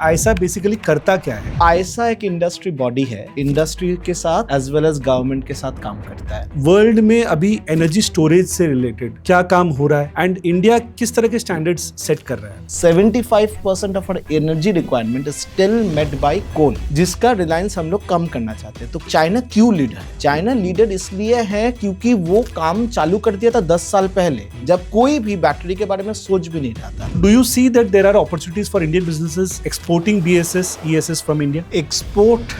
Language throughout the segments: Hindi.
आयसा बेसिकली करता क्या है? आयसा एक इंडस्ट्री बॉडी है, इंडस्ट्री के साथ एज वेल एज गवर्नमेंट के साथ काम करता है। वर्ल्ड में अभी एनर्जी स्टोरेज से रिलेटेड क्या काम हो रहा है एंड इंडिया किस तरह के स्टैंडर्ड्स सेट कर रहा है? 75% of our energy requirement is still met by coal, जिसका रिलायंस हम लोग कम करना चाहते हैं। तो चाइना क्यों लीडर है? चाइना लीडर इसलिए है क्योंकि वो काम चालू कर दिया था 10 साल पहले, जब कोई भी बैटरी के बारे में सोच भी नहीं रहा था। Do you see that there are opportunities for Indian businesses exporting BSS, ESS from India? Export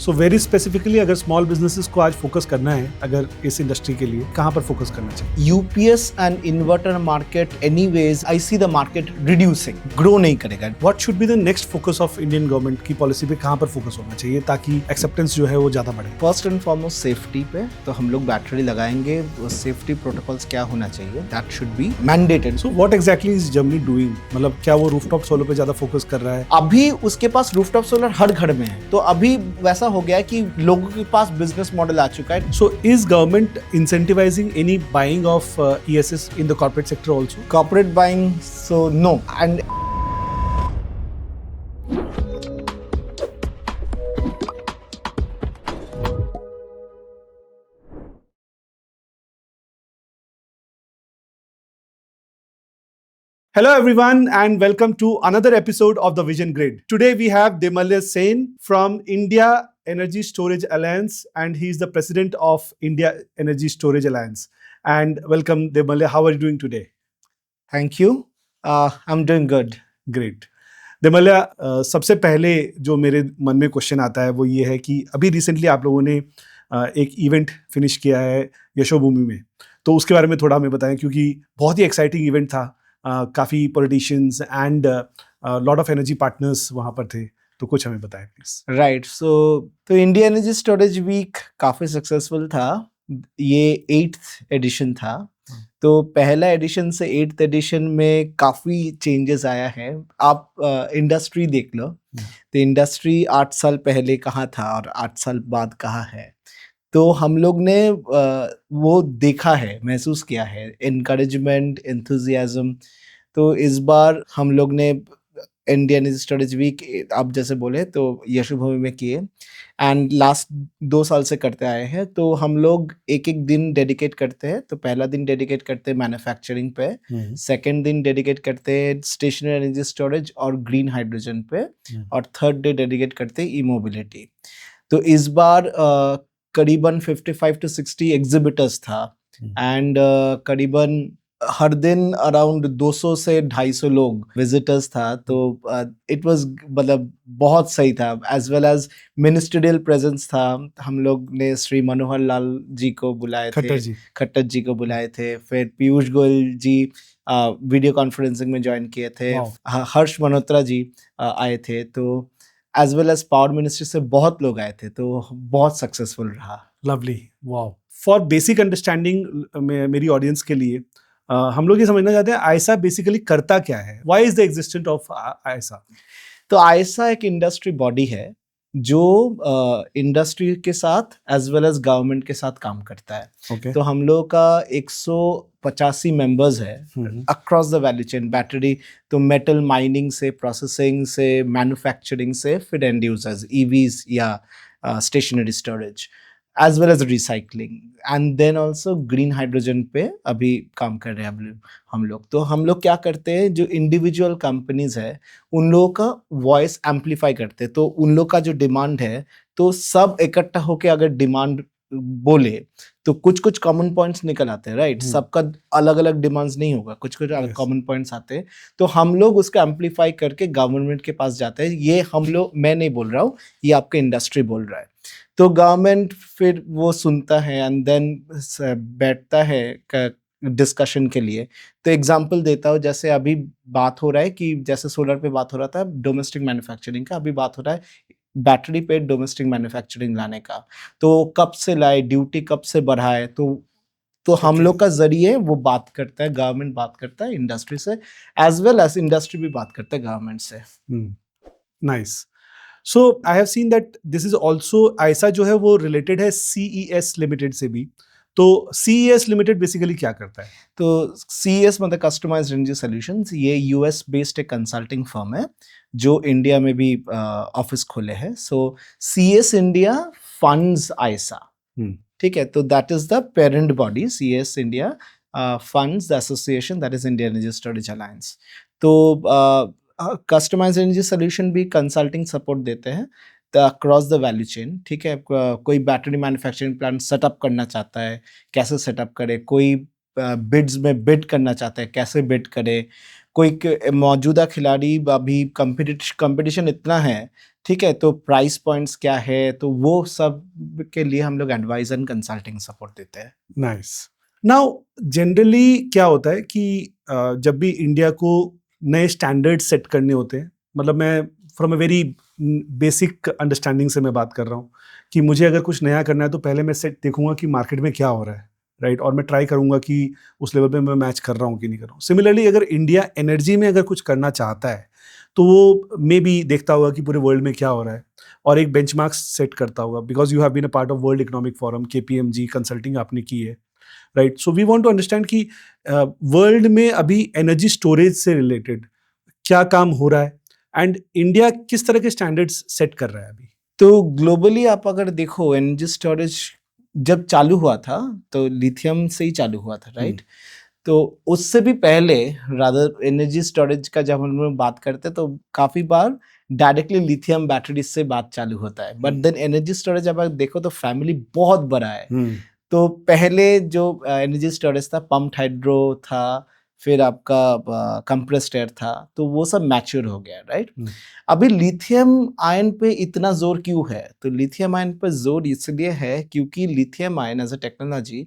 So very specifically अगर small businesses को आज फोकस करना है, अगर इस इंडस्ट्री के लिए कहाँ पर फोकस करना चाहिए? UPS and inverter market anyways I see the market reducing, grow नहीं करेगा। What should be the next focus of Indian government की पॉलिसी पे कहाँ पर फोकस होना चाहिए ताकि एक्सेप्टेंस जो है वो ज्यादा बढ़े? फर्स्ट एंड फॉरमोस्ट सेफ्टी पे, तो हम लोग बैटरी लगाएंगे, वो सेफ्टी प्रोटोकॉल्स क्या होना चाहिए, that should be mandated. So what exactly is Germany doing? मतलब क्या वो रूफटॉप सोलर पे ज्यादा फोकस कर रहा है? अभी उसके पास रूफटॉप सोलर हर घर में है, तो अभी वैसा हो गया है कि लोगों के पास बिजनेस मॉडल आ चुका है। So is government incentivizing any buying of ESS in the corporate sector also? Corporate buying, so no. And Hello everyone and welcome to another episode of the Vision Grid. Today we have Demalya Sen from India Energy Storage Alliance and he is the president of India Energy Storage Alliance. And welcome Demalya, how are you doing today? Thank you, I am doing good. Great. Demalya, सबसे पहले जो मेरे मन में क्वेश्चन आता है वो ये है कि अभी रिसेंटली आप लोगों ने एक इवेंट फिनिश किया है यशोभूमि में, तो उसके बारे में थोड़ा हमें बताएं क्योंकि बहुत ही एक्साइटिंग इवेंट था। काफ़ी politicians and lot of energy partners वहाँ पर थे, तो कुछ हमें बताएं प्लीज। राइट, सो तो इंडिया एनर्जी स्टोरेज वीक काफी सक्सेसफुल था। ये 8th एडिशन था, तो पहला एडिशन से 8th एडिशन में काफी चेंजेस आया है। आप इंडस्ट्री देख लो, तो इंडस्ट्री 8 साल पहले कहाँ था और 8 साल बाद कहाँ है। तो हम लोग ने वो देखा है, महसूस किया है, एनकरेजमेंट, एंथुजियाज्म। तो इस बार हम लोग ने इंडियन स्टोरेज वीक, आप जैसे बोले तो यशोभूमि में किए, एंड लास्ट 2 साल से करते आए हैं। तो हम लोग एक एक दिन डेडिकेट करते हैं। तो पहला दिन डेडिकेट करते हैं मैन्युफैक्चरिंग पे, सेकेंड दिन डेडिकेट करते हैं स्टेशनरी एनर्जी स्टोरेज और ग्रीन हाइड्रोजन पे, और थर्ड डे डेडिकेट करते हैं ई मोबिलिटी। तो इस बार करीबन 55 to 60 एग्जिबिटर्स था, एंड करीबन हर दिन अराउंड 200 से 250 लोग विजिटर्स था। तो इट वाज मतलब बहुत सही था, as well as ministerial presence था। हम लोग ने श्री मनोहर लाल जी को बुलाए थे, खट्टर जी को बुलाए थे, फिर पीयूष गोयल जी वीडियो कॉन्फ्रेंसिंग में ज्वाइन किए थे, हर्ष मल्होत्रा जी आए थे, तो as well as power ministry से बहुत लोग आए थे, तो बहुत सक्सेसफुल रहा। Lovely, wow. For basic understanding मेरी ऑडियंस के लिए हम लोग ये समझना चाहते हैं आयसा बेसिकली करता क्या है? Why is the existence of IESA? तो आयसा एक इंडस्ट्री बॉडी है जो इंडस्ट्री के साथ एज वेल एज गवर्नमेंट के साथ काम करता है। Okay. तो हम लोग का 185 मेंबर्स है across the value chain, battery तो मेटल माइनिंग से, प्रोसेसिंग से, मैन्युफैक्चरिंग से, फिर एंड यूजर्स ईवीज या stationary storage, as well as recycling, and then also green hydrogen पे अभी काम कर रहे हैं हम लोग। तो हम लोग क्या करते हैं, जो इंडिविजुअल कंपनीज है उन लोगों का वॉइस एम्पलीफाई करते हैं। तो उन लोग का जो डिमांड है, तो सब इकट्ठा होके अगर डिमांड बोले तो कुछ कुछ कॉमन पॉइंट्स निकल आते हैं, राइट। सबका अलग अलग डिमांड्स नहीं होगा, कुछ कुछ कॉमन पॉइंट्स आते हैं, तो हम लोग उसको एम्पलीफाई करके गवर्नमेंट के पास जाते हैं। ये हम लोग, मैं नहीं बोल रहा हूँ, ये आपका इंडस्ट्री बोल रहा है। तो गवर्नमेंट फिर वो सुनता है एंड देन बैठता है डिस्कशन के लिए। तो एग्जांपल देता हूँ, जैसे अभी बात हो रहा है कि जैसे सोलर पे बात हो रहा था डोमेस्टिक मैन्युफैक्चरिंग का, अभी बात हो रहा है बैटरी पे डोमेस्टिक मैन्युफैक्चरिंग लाने का। तो कब से लाए, ड्यूटी कब से बढ़ाए, तो हम लोग का जरिए वो बात करता है, गवर्नमेंट बात करता है इंडस्ट्री से, एज वेल एज इंडस्ट्री भी बात करता है गवर्नमेंट से। Nice. So I have seen that this is also IESA जो है वो रिलेटेड है CES लिमिटेड से भी, तो CES लिमिटेड बेसिकली क्या करता है? तो CES मतलब कस्टमाइज्ड एनर्जी सॉल्यूशंस, ये यूएस बेस्ड एक कंसल्टिंग फर्म है जो इंडिया में भी ऑफिस खोले हैं. सो CES इंडिया फंड्स आईसा. हम्म, ठीक है, तो that is the parent body. CES India funds the association, that is India energy storage alliance. तो कस्टमाइज्ड एनर्जी सोल्यूशन भी कंसल्टिंग सपोर्ट देते हैं अक्रॉस द वैल्यू चेन. ठीक है, कोई बैटरी मैन्युफैक्चरिंग प्लांट सेटअप करना चाहता है, कैसे सेटअप करे. कोई बिड्स में बिड करना चाहता है, कैसे बिड करे. कोई मौजूदा खिलाड़ी, अभी कंपटीशन इतना है, ठीक है, तो प्राइस पॉइंट्स क्या है, तो वो सब के लिए हम लोग एडवाइस एंड कंसल्टिंग सपोर्ट देते हैं. नाइस. नाउ जनरली क्या होता है कि जब भी इंडिया को नए स्टैंडर्ड सेट करने होते हैं, मतलब मैं from a very basic understanding से मैं बात कर रहा हूँ कि मुझे अगर कुछ नया करना है तो पहले मैं सेट देखूंगा कि मार्केट में क्या हो रहा है, राइट, और मैं ट्राई करूंगा कि उस लेवल पे मैं मैच कर रहा हूँ कि नहीं कर रहा हूँ. सिमिलरली अगर इंडिया एनर्जी में अगर कुछ करना चाहता है तो वो मे बी देखता होगा कि पूरे वर्ल्ड में क्या हो रहा है और एक बेंचमार्क सेट करता होगा, because you have been a part of world economic forum, KPMG consulting आपने की है, right. So we want to understand कि वर्ल्ड में अभी एनर्जी स्टोरेज से रिलेटेड क्या काम हो रहा है एंड इंडिया किस तरह के स्टैंडर्ड्स सेट कर रहा है अभी. तो ग्लोबली आप अगर देखो, एनर्जी स्टोरेज जब चालू हुआ था तो लिथियम से ही चालू हुआ था, राइट. तो उससे भी पहले रादर एनर्जी स्टोरेज का जब हम लोग बात करते हैं तो काफी बार डायरेक्टली लिथियम बैटरी से बात चालू होता है. बट देन एनर्जी स्टोरेज जब आप देखो तो फैमिली बहुत बड़ा है. तो पहले जो एनर्जी स्टोरेज था, पम्प्ड हाइड्रो था, फिर आपका कंप्रेस्ड एयर था, तो वो सब मैच्योर हो गया, राइट. अभी लिथियम आयन पे इतना जोर क्यों है? तो लिथियम आयन पे जोर इसलिए है क्योंकि lithium ion as a technology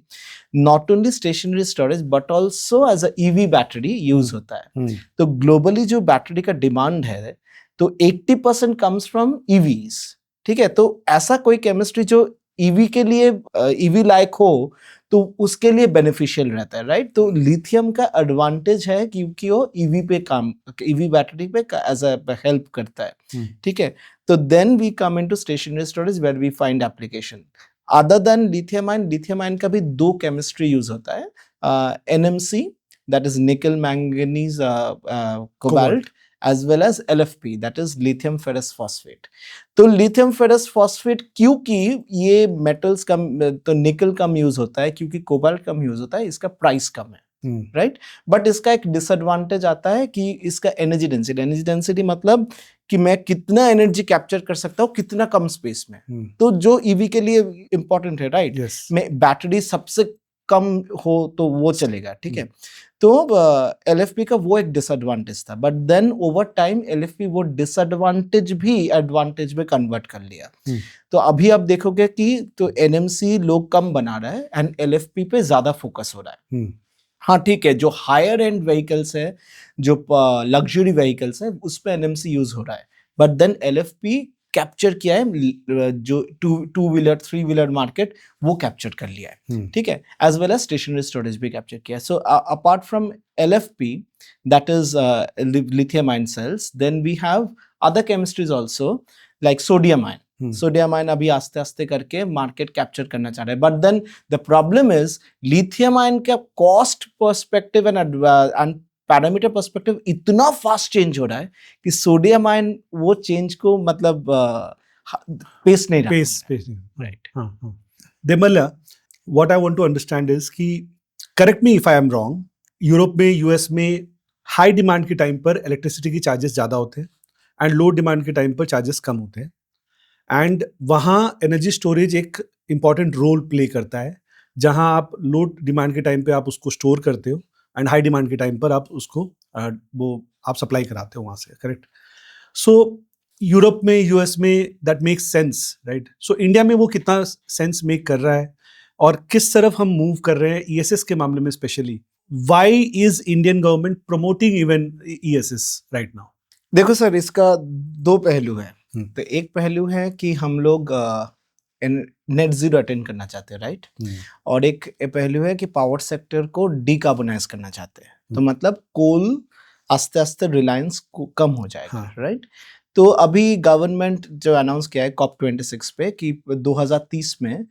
not only stationary storage but also as a EV battery use होता है. तो ग्लोबली जो बैटरी का डिमांड है तो 80% कम्स फ्रॉम ईवीज. ठीक है, तो ऐसा कोई केमिस्ट्री जो ईवी के लिए ईवी लायक हो तो उसके लिए बेनिफिशियल रहता है, राइट. तो लिथियम का एडवांटेज है क्योंकि वो ईवी पे काम, ईवी बैटरी पे एज अ हेल्प करता है. ठीक है, तो then we come into stationary storage where we find application other than lithium ion. Lithium ion का भी दो केमिस्ट्री यूज होता है, NMC that is nickel manganese cobalt, as well as LFP that is lithium ferrous phosphate. तो lithium ferrous phosphate क्योंकि ये मेटल्स कम, तो निकल कम यूज होता है क्योंकि कोबाल्ट कम यूज होता है, इसका प्राइस कम है, राइट. बट इसका एक डिसएडवांटेज आता है कि इसका एनर्जी डेंसिटी मतलब कि मैं कितना एनर्जी कैप्चर कर सकता हूँ कितना कम स्पेस में. तो जो ईवी के लिए इंपॉर्टेंट है, राइट. मैं बैटरी सबसे कम हो तो वो चलेगा, ठीक है. तो LFP का वो एक डिसएडवांटेज था, but then over time LFP वो डिसएडवांटेज भी एडवांटेज में कन्वर्ट कर लिया. तो अभी आप देखोगे कि तो NMC लोग कम बना रहा है एंड LFP पे ज्यादा फोकस हो रहा है. हाँ ठीक है, जो हायर एंड व्हीकल्स है, जो लग्जरी व्हीकल्स है, उस पे NMC यूज हो रहा है. बट देन LFP कैप्चर किया है जो टू व्हीलर 3 व्हीलर मार्केट, वो कैप्चर कर लिया है. ठीक है, as well as stationary storage भी कैप्चर किया है. So apart from LFP that is lithium ion cells, then we have other chemistries also like sodium ion. Sodium ion अभी आस्ते आस्ते करके मार्केट कैप्चर करना चाह रहा है. But then the problem is lithium ion का cost perspective and parameter perspective इतना फास्ट चेंज हो रहा है कि सोडियम आयन वो चेंज को मतलब पेस नहीं रहा. Pace right. Debmalya, what I want to understand is कि correct me if I am wrong, Europe में, US में हाई डिमांड के टाइम पर इलेक्ट्रिसिटी की चार्जेस ज़्यादा होते हैं एंड लो डिमांड के टाइम पर चार्जेस कम होते हैं, एंड वहाँ एनर्जी स्टोरेज एक इम्पॉर्टेंट रोल प्ले करता है, जहाँ आप लो डिमांड के टाइम पे आप उसको स्टोर करते हो एंड हाई डिमांड के टाइम पर आप उसको वो आप सप्लाई कराते हो वहाँ से, करेक्ट. सो यूरोप में, US में that makes sense, right. So India में वो कितना सेंस मेक कर रहा है और किस तरफ हम मूव कर रहे हैं ESS के मामले में specially? Why is Indian government promoting even ESS right now? देखो सर, इसका दो पहलू है. तो एक पहलू है कि हम लोग नेट जीरो अटेंड करना चाहते हैं, राइट. और एक पहलू है कि पावर सेक्टर को डीकार्बोनाइज करना चाहते हैं. तो मतलब कोल आस्ते आस्ते रिलायंस कम हो जाएगा, राइट. तो अभी गवर्नमेंट जो अनाउंस किया है COP26 पे कि 2030 में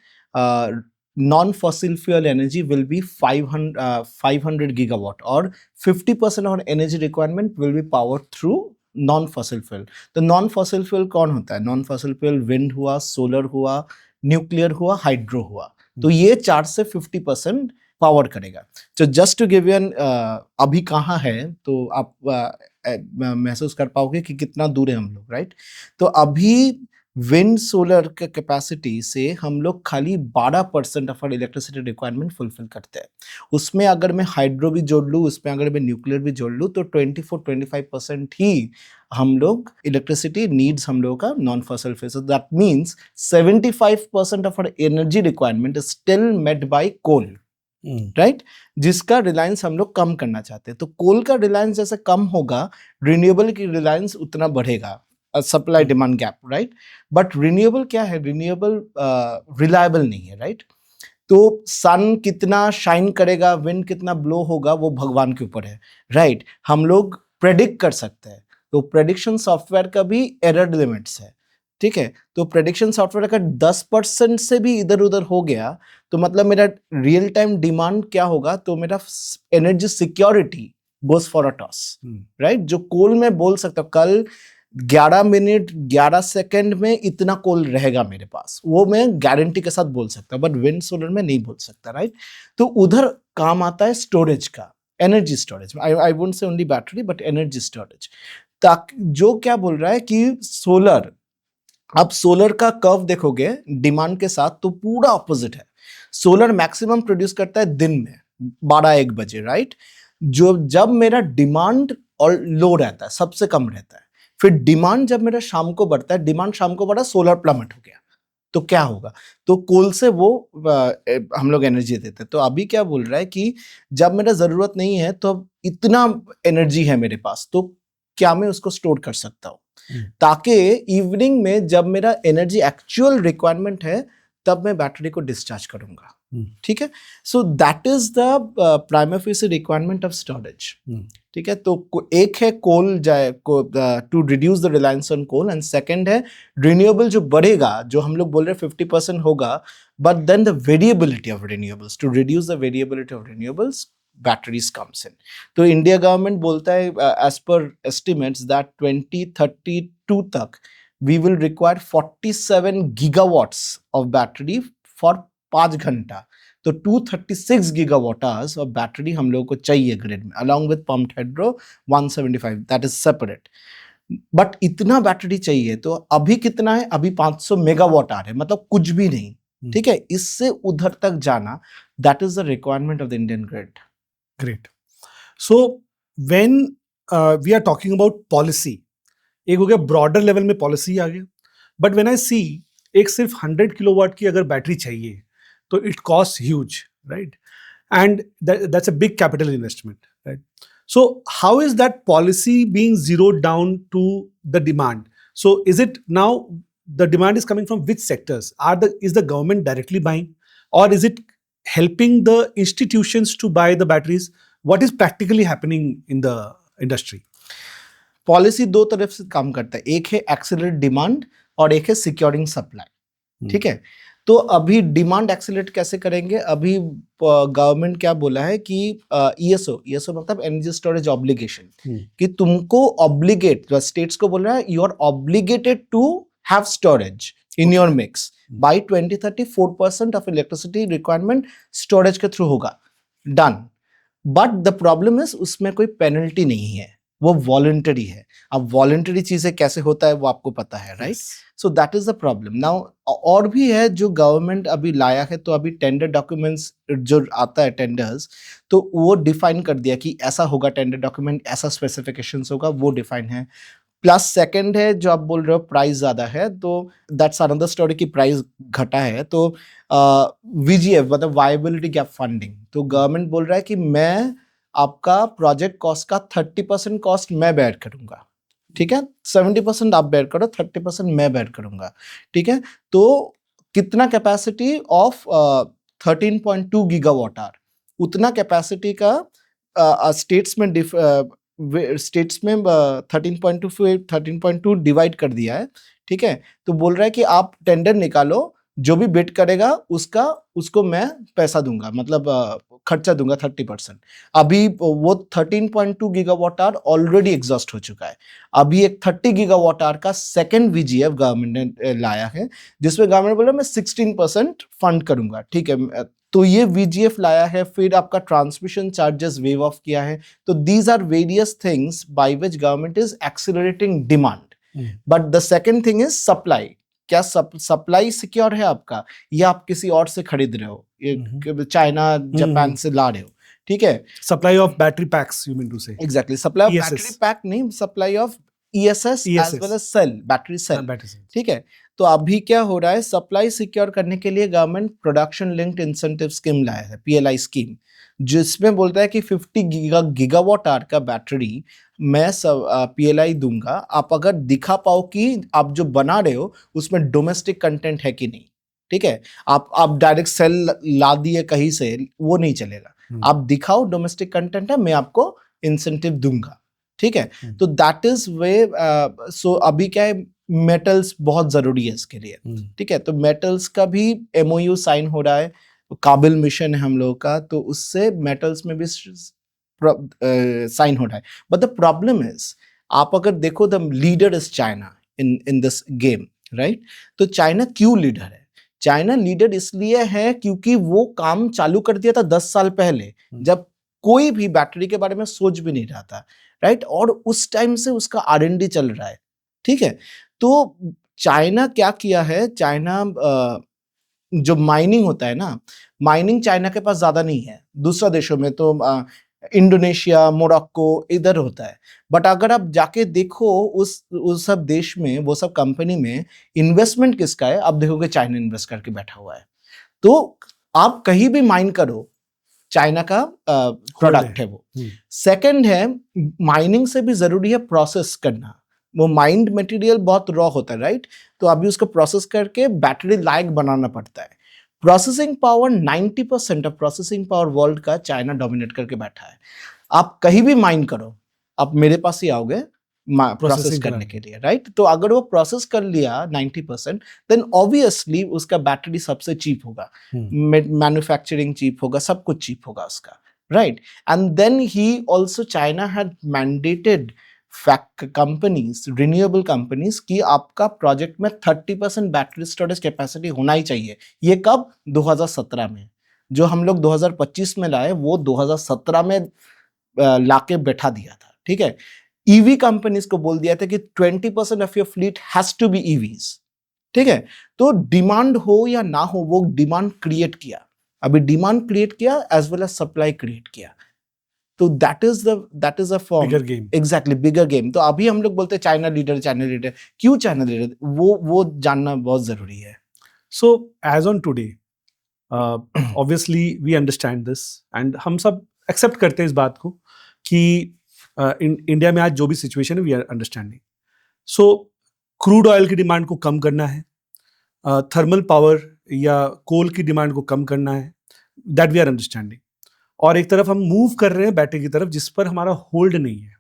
non fossil fuel energy will be 500 gigawatt, और 50% of energy requirement will be power through non fossil fuel. तो नॉन फॉसिल फ्यूल कौन होता है? नॉन फॉसिल फ्यूल विंड हुआ, सोलर हुआ, न्यूक्लियर हुआ, हाइड्रो हुआ। तो ये 4 से 50% पावर करेगा। तो just to give you an, अभी कहाँ है तो आप महसूस कर पाओगे कि कितना दूर है हम लोग, राइट? तो अभी विंड सोलर के कैपेसिटी से हम लोग खाली 12% of our electricity requirement fulfil करते हैं। उसमें अगर मैं हाइड्रो भी जोड़ लूँ, उसमें अगर मैं न्यूक्लियर भी जोड़ लूँ, तो 24-25% ही हम लोग इलेक्ट्रिसिटी नीड्स हम लोगों का non fossil fuel. So that means 75% of our energy requirement is still met by coal, right? जिसका रिलायंस हम लोग कम करना चाहते हैं। तो कोल का रिलायंस जैसे कम होगा, रिन्यूएबल की रिलायंस उतना बढ़ेगा, supply demand gap, right? But renewable क्या है? रिन्यूएबल रिलायबल नहीं है, राइट? तो सन कितना शाइन करेगा, विंड कितना ब्लो होगा, वो भगवान के ऊपर है, राइट? हम लोग प्रेडिक्ट कर सकते हैं। तो प्रेडिक्शन सॉफ्टवेयर का भी एरर लिमिट्स है, ठीक है? तो प्रेडिक्शन सॉफ्टवेयर अगर 10% से भी इधर उधर हो गया, तो मतलब मेरा रियल टाइम डिमांड क्या होगा? तो मेरा energy security goes for a toss, right? जो कोल में बोल सकता हूँ कल 11 मिनट 11 सेकंड में इतना कोल रहेगा मेरे पास, वो मैं गारंटी के साथ बोल सकता हूँ, बट विंड सोलर में नहीं बोल सकता, राइट? तो उधर काम आता है स्टोरेज का, energy storage. I won't say only battery, but energy storage. ताकि जो क्या बोल रहा है कि सोलर, अब सोलर का कर्व देखोगे डिमांड के साथ तो पूरा ऑपोजिट है। सोलर मैक्सिमम प्रोड्यूस करता है दिन में 12-1 बजे, राइट? जो जब मेरा डिमांड और लो रहता है, सबसे कम रहता है। फिर डिमांड जब मेरा शाम को बढ़ता है, डिमांड शाम को बढ़ा, सोलर प्लमट हो गया, तो क्या होगा? तो कोल से वो हम लोग एनर्जी देते हैं। तो अभी क्या बोल रहा है कि जब मेरा जरूरत नहीं है, तो इतना एनर्जी है मेरे पास, तो क्या मैं उसको स्टोर कर सकता हूँ, ताकि इवनिंग में जब मेरा एनर्जी एक्चुअल रिक्वायरमेंट है, तब मैं बैटरी को डिस्चार्ज करूंगा, ठीक है? So that is the primary facie requirement of storage, ठीक है? तो एक है कोल जाए to reduce the reliance on coal, and second है रिन्यूएबल जो बढ़ेगा, जो हम लोग बोल रहे हैं 50% होगा, but then the variability of renewables, to reduce the variability of renewables, batteries comes in. तो इंडिया गवर्नमेंट बोलता है एज पर एस्टिमेट्स दैट 2032 तक we will require 47 gigawatts of battery for 5 घंटा। तो 236 गीगावाट आवर्स ऑफ बैटरी हम लोगों को चाहिए ग्रिड में, along with pumped hydro 175, that is separate. But इतना बैटरी चाहिए, तो अभी कितना है? अभी 500 मेगावाट आ रहे हैं, मतलब कुछ भी नहीं, ठीक है? इससे उधर तक जाना, that is the requirement of the Indian grid. Great. So when we are talking about policy, एक हो गया ब्रॉडर लेवल में पॉलिसी आ गया, बट व्हेन आई सी एक सिर्फ 100 किलोवाट की अगर बैटरी चाहिए तो it cost huge, right? And that's a big capital investment, right? So how is that policy being zeroed down to the demand? So is it now the demand is coming from which sectors? Is the government directly buying, or is it helping the institutions to buy the batteries? What is practically happening in the industry? Policy दो तरफ से काम करता है, एक है एक्सेलरेट डिमांड और एक है सिक्योरिंग सप्लाई, ठीक है? तो अभी डिमांड एक्सेलरेट कैसे करेंगे? अभी गवर्नमेंट क्या बोला है कि ईएसओ मतलब एनर्जी स्टोरेज ऑब्लिगेशन, कि तुमको ऑब्लिगेट, स्टेट्स को बोल रहा है you are obligated to have storage in your mix by 2030, 4% of electricity requirement storage के थ्रू होगा, done. But the problem is उसमें कोई पेनल्टी नहीं है, वो वॉलंटरी है। अब वॉलंटरी चीजें कैसे होता है वो आपको पता है, right? So that is the problem. Now और भी है जो गवर्नमेंट अभी लाया है, तो अभी टेंडर डॉक्यूमेंट्स जो आता है टेंडर्स, तो वो डिफाइन कर दिया कि ऐसा होगा टेंडर डॉक्यूमेंट, ऐसा स्पेसिफिकेशंस होगा, वो डिफाइन है। प्लस सेकंड है जो आप बोल रहे हो प्राइस ज्यादा है, तो दैट्स अनदर स्टोरी की प्राइस घटा है। तो वीजीएफ मतलब वायबिलिटी गैप फंडिंग, तो गवर्नमेंट बोल रहा है कि मैं आपका प्रोजेक्ट कॉस्ट का 30% कॉस्ट मैं बेयर करूंगा, ठीक है? 70% आप बेयर करो, 30% मैं बेयर करूंगा, ठीक है? तो कितना कैपेसिटी ऑफ 13.2 गीगावाट आवर, उतना कैपेसिटी का स्टेट्स में 13.2 डिवाइड कर दिया है, ठीक है? तो बोल रहा है कि आप टेंडर निकालो, जो भी बिड करेगा उसको मैं पैसा दूंगा, मतलब खर्चा दूंगा 30%। अभी वो 13.2 गीगावाट आवर ऑलरेडी एग्जॉस्ट हो चुका है। अभी एक 30 गीगावाट आवर का सेकंड वीजीएफ गवर्नमेंट ने लाया है, जिसमें गवर्नमेंट बोला मैं 16% फंड करूंगा, ठीक है। तो ये वीजीएफ लाया है, फिर आपका ट्रांसमिशन चार्जेस वेव ऑफ किया है। तो these are various things by which government is accelerating demand. But the second thing is supply. क्या सप्लाई सिक्योर है आपका, या आप किसी और से खरीद रहे हो, ये चाइना जापान से ला रहे हो, ठीक है। Supply of battery packs you mean to say? Exactly, supply of ESS. Battery pack नहीं, supply of ESS as well as cell, battery cell, ठीक है। तो अभी क्या हो रहा है, सप्लाई सिक्योर करने के लिए government production linked incentive scheme लाया है, PLI स्कीम, जिसमें बोलता है कि 50 गीगावाट आवर का बैटरी मैं PLI दूंगा, आप अगर दिखा पाओ कि आप जो बना रहे हो उसमें डोमेस्टिक कंटेंट है कि नहीं, ठीक है। आप डायरेक्ट सेल ला दिए कहीं से, वो नहीं चलेगा। आप दिखाओ डोमेस्टिक कंटेंट है, मैं आपको इंसेंटिव दूंगा, ठीक है। तो दैट इज वे। सो अभी क्या है, मेटल्स बहुत जरूरी है इसके लिए, ठीक है। तो मेटल्स का भी MOU साइन हो रहा है, काबिल मिशन है हम लोगों का, तो उससे मेटल्स में भी साइन हो रहा है। बट द प्रॉब्लम इज, आप अगर देखो the leader is China in this game, right. तो चाइना क्यों लीडर है? चाइना लीडर इसलिए है क्योंकि वो काम चालू कर दिया था 10 साल पहले, जब कोई भी बैटरी के बारे में सोच भी नहीं रहा था, राइट। और उस टाइम से उसका R&D चल रहा है, ठीक है। तो चाइना क्या किया है, चाइना जो माइनिंग होता है ना, माइनिंग चाइना के पास ज्यादा नहीं है, दूसरा देशों में तो इंडोनेशिया, मोरक्को इधर होता है। बट अगर आप जाके देखो उस सब देश में, वो सब कंपनी में इन्वेस्टमेंट किसका है, आप देखोगे चाइना इन्वेस्ट करके बैठा हुआ है। तो आप कहीं भी माइन करो, चाइना का प्रोडक्ट है वो। सेकंड है, माइनिंग से भी जरूरी है प्रोसेस करना। वो माइंड मटेरियल बहुत रॉ होता है, राइट। तो अभी उसको प्रोसेस करके बैटरी लायक बनाना पड़ता है। Processing power 90% of processing power world का चाइना डोमिनेट करके बैठा है। आप कहीं भी माइन करो, आप मेरे पास ही आओगे प्रोसेस करने के लिए, राइट। तो अगर वो प्रोसेस कर लिया 90%, देन ऑब्वियसली उसका बैटरी सबसे चीप होगा, मैन्युफैक्चरिंग चीप होगा, सब कुछ चीप होगा उसका, right. And then he also, China had mandated companies, renewable companies, की आपका प्रोजेक्ट में 30% बैटरी स्टोरेज कैपेसिटी होना ही चाहिए। ये कब? 2017 में। जो हम लोग 2025 में लाए, वो 2017 में लाके बैठा दिया था, ठीक है। EV कंपनीज को बोल दिया था कि 20% of your fleet has to be EVs, ठीक है। तो डिमांड हो या ना हो, वो डिमांड क्रिएट किया, अभी डिमांड क्रिएट किया as well as supply create किया। तो that is a form, bigger game, exactly, bigger game. तो अभी हम लोग बोलते हैं चाइना लीडर, चाइना लीडर। क्यों चाइना लीडर, वो जानना बहुत जरूरी है। So as on today, obviously we understand this, and हम सब एक्सेप्ट करते हैं इस बात को कि इंडिया में आज जो भी सिचुएशन है, we are understanding. So crude oil की डिमांड को कम करना है, थर्मल पावर या कोल की डिमांड को कम करना है, दैट वी आर अंडरस्टैंडिंग। और एक तरफ हम मूव कर रहे हैं बैटरी की तरफ, जिस पर हमारा होल्ड नहीं है,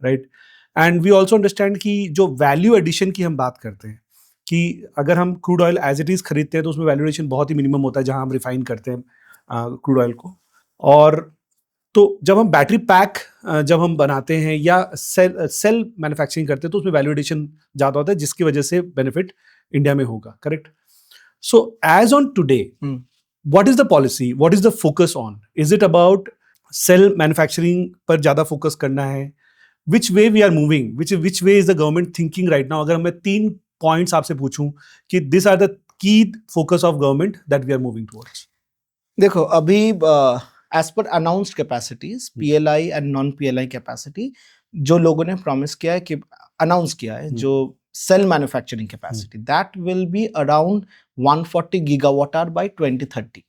right. And we also understand कि जो वैल्यू एडिशन की हम बात करते हैं, कि अगर हम crude oil as it is खरीदते हैं तो उसमें वैल्यू एडिशन बहुत ही मिनिमम होता है, जहां हम रिफाइन करते हैं क्रूड ऑयल को। और तो जब हम बैटरी पैक जब हम बनाते हैं या सेल मैन्युफैक्चरिंग करते हैं, तो उसमें वैल्यू एडिशन ज़्यादा होता है, जिसकी वजह से बेनिफिट इंडिया में होगा, correct. So as on today, what is the policy, what is the focus on? Is it about cell manufacturing पर ज़्यादा फोकस करना है? Which way we are moving? Which way is the government thinking right now? अगर मैं 3 पॉइंट्स आपसे पूछूं कि these are the key focus of government that we are moving towards. देखो, अभी as per announced capacities, PLI and non PLI capacity, जो लोगों ने प्रॉमिस किया है, कि अनाउंस किया है, जो cell manufacturing capacity, that will be around 140 gigawatt hour by 2030।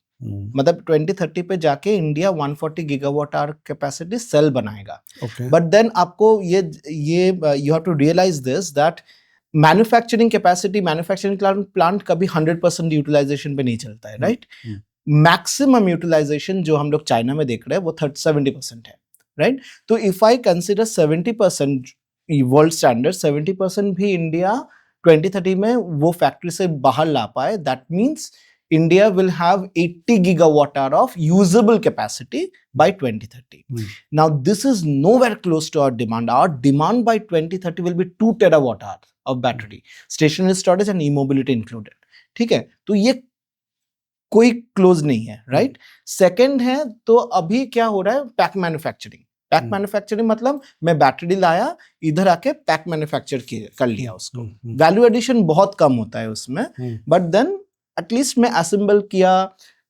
मतलब 2030 पे जाके India 140 gigawatt hour capacity cell बनाएगा। बट देन आपको ये you have to realise this, that manufacturing capacity, manufacturing plant कभी 100% यूटिलाइजेशन पे नहीं चलता है, राइट। मैक्सिमम यूटिलाइजेशन जो हम लोग चाइना में देख रहे हैं, वो 70% है, राइट। तो if I consider 70% world standard, 70% भी इंडिया 2030 में वो फैक्ट्री से बाहर ला पाए, that means India will have 80 gigawatt hour of usable capacity by 2030. Now this is nowhere close to our demand. Our demand by 2030 will be 2 terawatt hour of battery, stationary storage and e-mobility included. ठीक है, तो ये कोई क्लोज नहीं है, राइट? सेकंड है, तो अभी क्या हो रहा है, पैक मैन्युफैक्चरिंग. पैक मैन्युफैक्चरिंग मतलब मैं बैटरी लाया, इधर आके पैक मैन्युफैक्चर कर लिया उसको. वैल्यू एडिशन बहुत कम होता है उसमें, बट देन एटलीस्ट मैं असेंबल किया,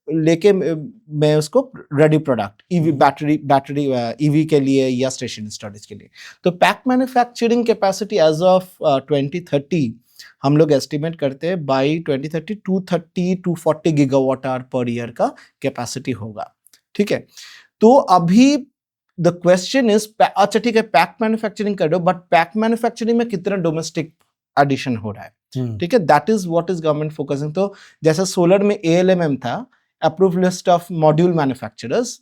लेके मैं उसको ready product EV battery EV के लिए या स्टेशनरी स्टोरेज के लिए. तो pack manufacturing capacity as of 2030 हम लोग एस्टिमेट करते हैं by 2030 240 gigawatt hour per year का कैपेसिटी होगा. ठीक है, तो अभी द क्वेश्चन इज, अच्छा ठीक है पैक मैन्युफैक्चरिंग कर रहे हो, बट पैक मैन्युफैक्चरिंग में कितना डोमेस्टिक एडिशन हो रहा है? ठीक है, that is what is government focusing. तो जैसे सोलर में ALMM था, approve list of module manufacturers,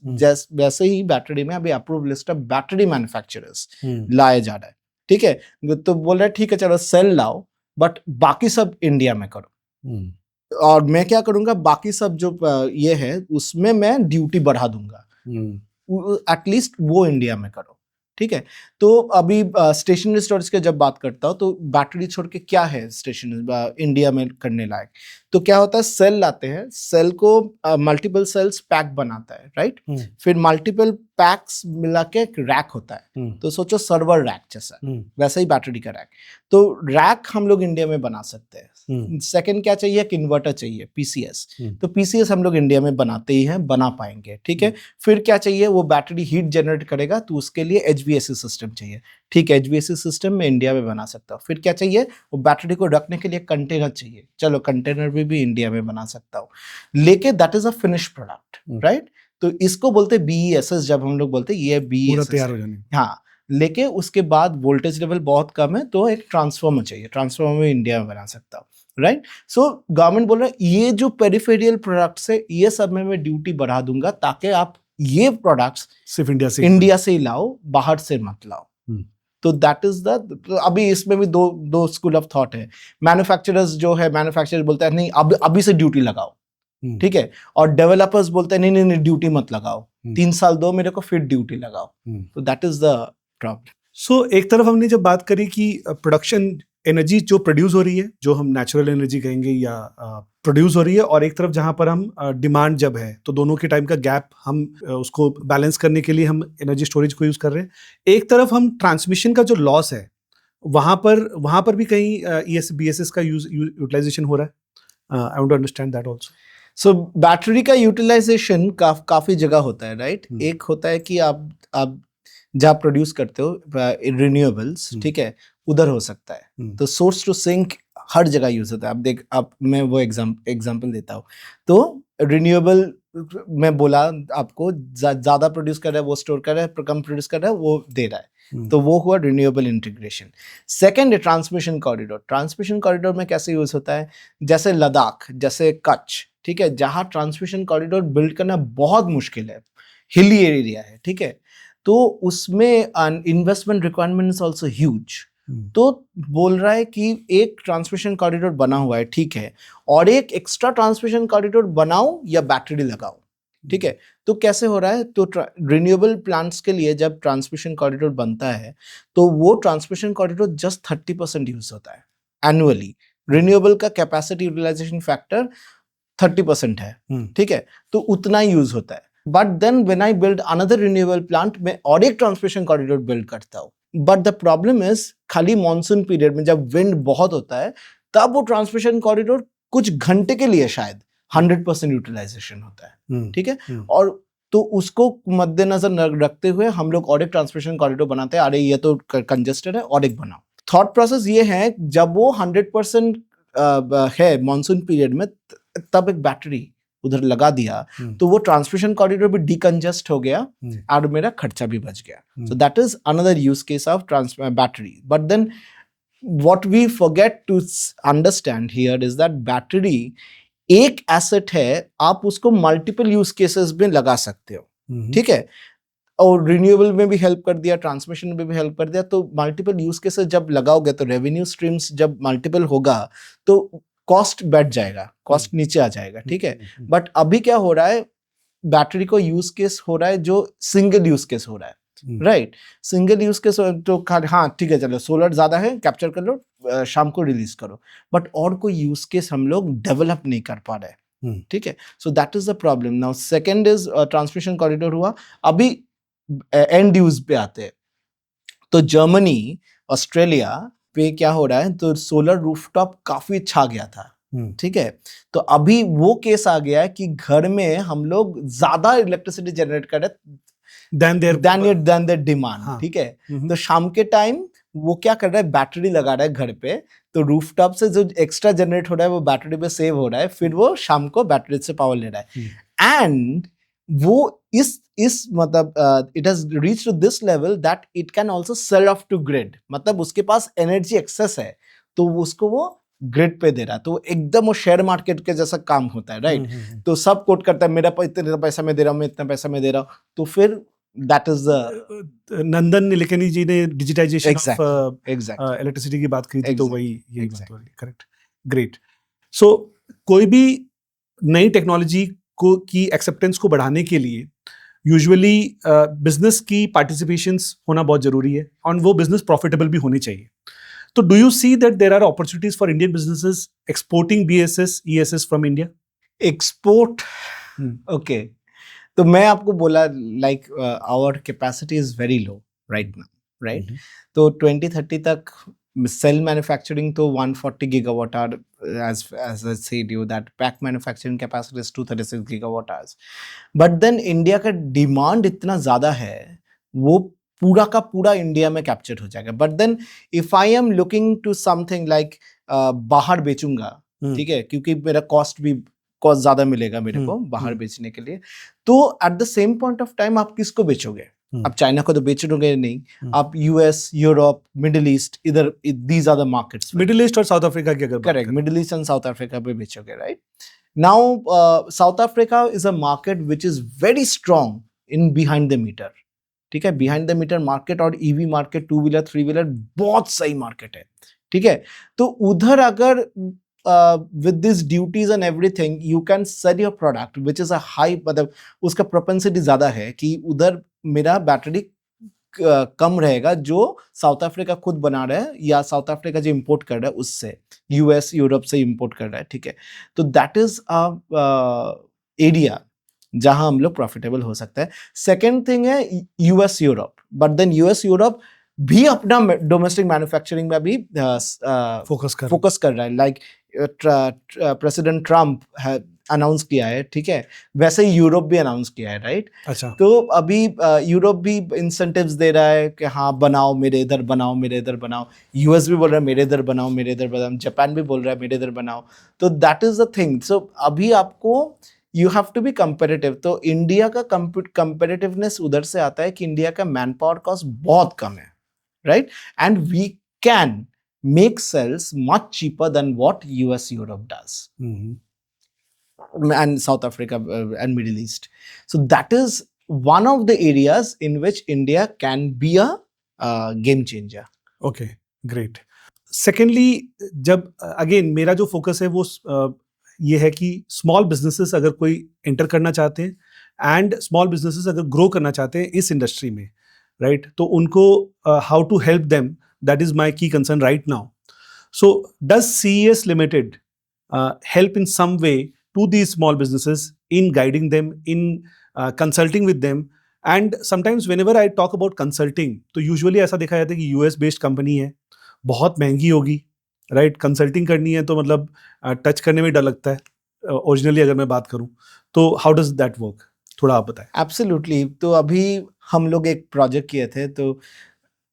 वैसे ही बैटरी में अभी approve list of battery manufacturers लाया जा रहा है. ठीक है, तो बोल रहे ठीक है चलो सेल लाओ, बट बाकी सब इंडिया में करो. और मैं क्या करूंगा, बाकी सब जो ये है उसमें मैं ड्यूटी बढ़ा दूंगा, एटलीस्ट वो इंडिया में करो. ठीक है, तो अभी स्टेशनरी स्टोरेज की जब बात करता हूँ, तो बैटरी छोड़ के क्या है स्टेशनरी इंडिया में करने लायक? तो क्या होता है, सेल लाते हैं, सेल को मल्टीपल सेल्स पैक बनाता है, राइट? फिर मल्टीपल पैक्स मिला के एक रैक होता है. तो सोचो सर्वर रैक जैसा, वैसा ही बैटरी का रैक. तो रैक हम लोग इंडिया में बना सकते हैं. सेकंड क्या चाहिए, एक इन्वर्टर चाहिए, PCS. तो PCS हम लोग इंडिया में बनाते ही हैं, बना पाएंगे. ठीक है, फिर क्या चाहिए, वो बैटरी हीट जनरेट करेगा, तो उसके लिए HVAC सिस्टम चाहिए. ठीक है, HVAC सिस्टम में इंडिया में बना सकता हूँ. फिर क्या चाहिए, वो बैटरी को रखने के लिए कंटेनर चाहिए. चलो कंटेनर भी इंडिया में बना सकता हूँ, लेकिन that is a finish product, right? तो इसको बोलते BESS. जब हम लोग बोलते ये BESS तैयार हो जाने. हाँ, लेकिन उसके बाद वोल्टेज लेवल बहुत कम है, तो एक ट्रांसफार्मर चाहिए, ट्रांसफार्मर में इंडिया में बना सकता हूँ, राइट? सो गवर्नमेंट बोल रहा है ये जो पेरिफेरियल प्रोडक्ट्स है, ये सब में मैं ड्यूटी बढ़ा दूंगा, ताकि आप ये प्रोडक्ट्स सिर्फ इंडिया से ही लाओ, बाहर से मत लाओ. तो दैट इज द, अभी इसमें भी दो स्कूल ऑफ थॉट है. मैन्युफैक्चरर्स जो है, मैन्युफैक्चरर बोलता है नहीं अभी से ड्यूटी लगाओ. ठीक है, और डेवलपर्स बोलते हैं नहीं ड्यूटी मत लगाओ, 3 साल दो मेरे को, फिर ड्यूटी लगाओ. तो दैट इज द प्रॉब्लम. सो एक तरफ हमने जब बात करी कि प्रोडक्शन एनर्जी जो प्रोड्यूस हो रही है, जो हम नेचुरल एनर्जी कहेंगे या प्रोड्यूस हो रही है, और एक तरफ जहां पर हम डिमांड जब है, तो दोनों के टाइम का गैप हम उसको बैलेंस करने के लिए हम एनर्जी स्टोरेज को यूज कर रहे हैं. एक तरफ हम ट्रांसमिशन का जो लॉस है, वहां पर भी कहीं BSS का यूटिलाइजेशन हो रहा है. I want to understand that also. So battery का यूटिलाइजेशन काफी जगह होता है, राइट? एक होता है कि आप जहाँ प्रोड्यूस करते हो रिन्यूएबल्स, ठीक है, उधर हो सकता है. तो सोर्स टू सिंक हर जगह यूज होता है. आप मैं वो एग्जांपल देता हूँ. तो रिन्यूएबल मैं बोला आपको, ज्यादा प्रोड्यूस कर रहा है वो स्टोर कर रहा है, कम प्रोड्यूस कर रहा है वो दे रहा है. तो वो हुआ रिन्यूएबल इंटीग्रेशन. सेकंड है ट्रांसमिशन कॉरिडोर. ट्रांसमिशन कॉरिडोर में कैसे यूज होता है, जैसे लद्दाख, जैसे कच्छ, ठीक है, जहाँ ट्रांसमिशन कॉरिडोर बिल्ड करना बहुत मुश्किल है, हिली एरिया है, ठीक है, तो उसमें investment requirement is also huge. तो बोल रहा है कि एक ट्रांसमिशन कॉरिडोर बना हुआ है, ठीक है, और एक एक्स्ट्रा ट्रांसमिशन कॉरिडोर बनाओ या बैटरी लगाओ. ठीक है, तो कैसे हो रहा है, तो रिन्यूएबल प्लांट्स के लिए जब ट्रांसमिशन कॉरिडोर बनता है, तो वो ट्रांसमिशन कॉरिडोर जस्ट 30% यूज होता है एनुअली. रिन्यूएबल का कैपेसिटी यूटिलाइजेशन फैक्टर 30% है. ठीक है, तो उतना ही यूज होता है. But then when I build another renewable plant, मैं और एक ट्रांसमिशन कॉरिडोर बिल्ड करता हूँ. बट द प्रॉब्लम इज, खाली मॉनसून पीरियड में जब विंड बहुत होता है, तब वो ट्रांसमिशन कॉरिडोर कुछ घंटे के लिए शायद 100% यूटिलाइजेशन होता है. ठीक है, और तो उसको मद्देनजर रखते हुए हम लोग और एक ट्रांसमिशन कॉरिडोर बनाते हैं. अरे ये तो कंजेस्टेड है, और एक बनाओ. थॉट प्रोसेस ये है, जब वो 100% है मॉनसून पीरियड में, तब एक बैटरी उधर लगा दिया, तो वो ट्रांसमिशन कॉरिडोर भी डिकंजेस्ट हो गया और मेरा खर्चा भी बच गया. So that is another use case of battery. But then what we forget to understand here is that battery एक एसेट है, आप उसको मल्टीपल यूज केसेस में लगा सकते हो. ठीक है, और रिन्यूएबल में भी हेल्प कर दिया, ट्रांसमिशन में भी हेल्प कर दिया। तो मल्टीपल यूज केसेस जब लगाओगे तो रेवेन्यू स्ट्रीम्स जब मल्टीपल होगा तो कॉस्ट बैठ जाएगा, कॉस्ट नीचे आ जाएगा, ठीक है। बट अभी क्या हो रहा है, बैटरी को यूज केस हो रहा है जो सिंगल यूज केस हो रहा है, राइट। सिंगल यूज केस तो हाँ ठीक है, चलो सोलर ज्यादा है, कैप्चर कर लो, शाम को रिलीज करो, बट और कोई यूज केस हम लोग डेवलप नहीं कर पा रहे, ठीक है। So that is the problem. Now second is transmission corridor हुआ। अभी एंड यूज पे आते हैं, तो जर्मनी, ऑस्ट्रेलिया पे क्या हो रहा है, तो सोलर रूफटॉप काफी छा गया था, ठीक है। तो अभी वो केस आ गया है कि घर में हम लोग ज्यादा इलेक्ट्रिसिटी जनरेट कर रहे देन देयर डिमांड, ठीक है। तो शाम के टाइम वो क्या कर रहा है, बैटरी लगा रहा है घर पे, तो रूफटॉप से जो एक्स्ट्रा जनरेट हो रहा है वो बैटरी पे सेव हो रहा है, फिर वो शाम को बैटरी से पावर ले रहा है। एंड वो इस मतलब it has reached to this level that it can also sell off to grid, मतलब उसके पास एनर्जी एक्सेस है तो उसको वो ग्रिड पे दे रहा है। तो एकदम वो शेयर मार्केट के जैसा काम होता है, राइट। तो सब कोट करता है, मेरा इतना पैसा मैं दे रहा हूँ, मैं इतना पैसा मैं दे रहा हूँ, तो फिर that is the Nandan Nilekani जी ने डिजिटाइजेशन ऑफ एग्जैक्टली इलेक्ट्रिसिटी की बात की थी, तो वही यही बात हो रही है, करेक्ट, ग्रेट। सो कोई भी नई टेक्नोलॉजी को की एक्सेप्टेंस को बढ़ाने के लिए यूजुअली बिजनेस की पार्टिसिपेशंस होना बहुत जरूरी है, और वो बिजनेस प्रॉफिटेबल भी होनी चाहिए। तो do you see that there are opportunities for Indian businesses exporting BESS ESS from India? Export, okay. तो मैं आपको बोला like our capacity is very low right now, right. तो 2030 तक सेल मैन्युफैक्चरिंग तो 140 gigawatt hour, as I said you that pack manufacturing capacity is 236 gigawatt hours, but then India का डिमांड इतना ज्यादा है, वो पूरा का पूरा इंडिया में कैप्चर हो जाएगा। But then if I am looking to something like बाहर बेचूंगा, ठीक है, क्योंकि मेरा कॉस्ट ज्यादा मिलेगा मेरे को बाहर बेचने के लिए, तो at the same point of time आप किसको बेचोगे? आप चाइना को तो बेचोगे नहीं, आप यूएस, यूरोप, मिडिल ईस्ट, इधर these are the markets, Middle East और साउथ अफ्रीका की अगर correct, Middle East and South Africa पे बेचोगे, right. Now South Africa is a market which is very strong in behind the meter, ठीक है। बिहाइंड द मीटर मार्केट और ईवी मार्केट, 2 व्हीलर 3 व्हीलर बहुत सही मार्केट है, ठीक है। तो उधर अगर with these duties and everything you can sell your product which is a high, मतलब उसका propensity ज्यादा है कि उधर मेरा बैटरी कम रहेगा जो साउथ अफ्रीका खुद बना रहा है या साउथ अफ्रीका जो इंपोर्ट कर रहा है उससे, यूएस यूरोप से इंपोर्ट कर रहा है, ठीक है। तो दैट इज एरिया जहां हम लोग प्रॉफिटेबल हो सकता है। सेकेंड थिंग है US Europe, but then US Europe भी अपना डोमेस्टिक मैन्युफैक्चरिंग में भी फोकस कर रहा है, लाइक प्रेसिडेंट ट्रम्प अनाउंस किया है, ठीक है। वैसे ही यूरोप भी अनाउंस किया है, राइट। अच्छा। तो अभी यूरोप भी इंसेंटिव्स दे रहा है कि हाँ बनाओ, मेरे इधर बनाओ, मेरे इधर बनाओ। यूएस भी बोल रहा है मेरे इधर बनाओ, मेरे इधर बनाओ। जापान भी बोल रहा है मेरे इधर बनाओ। तो that is the thing. So अभी आपको you have to be comparative. तो इंडिया का कंपेरेटिवनेस उधर से आता है कि इंडिया का मैन पावर कॉस्ट बहुत कम है, right, and we can make cells much cheaper than what US Europe does, and South Africa and Middle East. So that is one of the areas in which India can be a game changer. Okay, great. Secondly, जब again मेरा जो focus है वो ये है कि small businesses अगर कोई enter करना चाहते हैं and small businesses अगर grow करना चाहते हैं इस industry में, right, तो उनको how to help them, that is my key concern right now. So does CES Limited help in some way to these small businesses in guiding them, in consulting with them? And sometimes whenever I talk about consulting, तो usually ऐसा देखा जाता है कि US based company है, बहुत महंगी होगी, right? Consulting करनी है तो मतलब टच करने में डर लगता है ओरिजिनली अगर मैं बात करूँ, तो how does that work? थोड़ा आप बताएं। Absolutely. तो अभी हम लोग एक प्रोजेक्ट किए थे, तो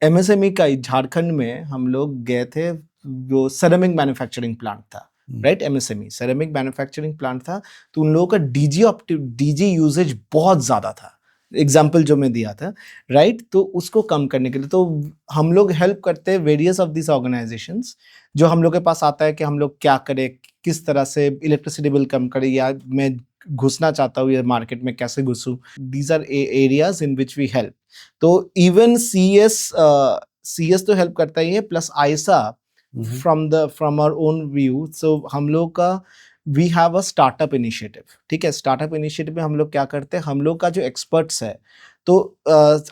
MSME का झारखंड में हम लोग गए थे, जो सेरेमिक मैन्युफैक्चरिंग प्लांट था, right, MSME ceramic manufacturing plant था। तो उन लोगों का डीजी यूजेज बहुत ज़्यादा था, एग्जाम्पल जो मैं दिया था, राइट। तो उसको कम करने के लिए तो हम लोग हेल्प करते हैं वेरियस ऑफ दिस ऑर्गेनाइजेशंस, जो हम लोग के पास आता है कि हम लोग क्या करें, किस तरह से इलेक्ट्रिसिटी बिल कम करें, या मैं घुसना चाहता हूँ ये मार्केट में, कैसे घुसूं, these are areas in which we help. तो इवन CS तो हेल्प करता ही है, plus IESA from our own view. So हम लोग का we have a startup initiative. ठीक है, स्टार्टअप इनिशिएटिव में हम लोग क्या करते हैं, हम लोग का जो एक्सपर्ट्स है, तो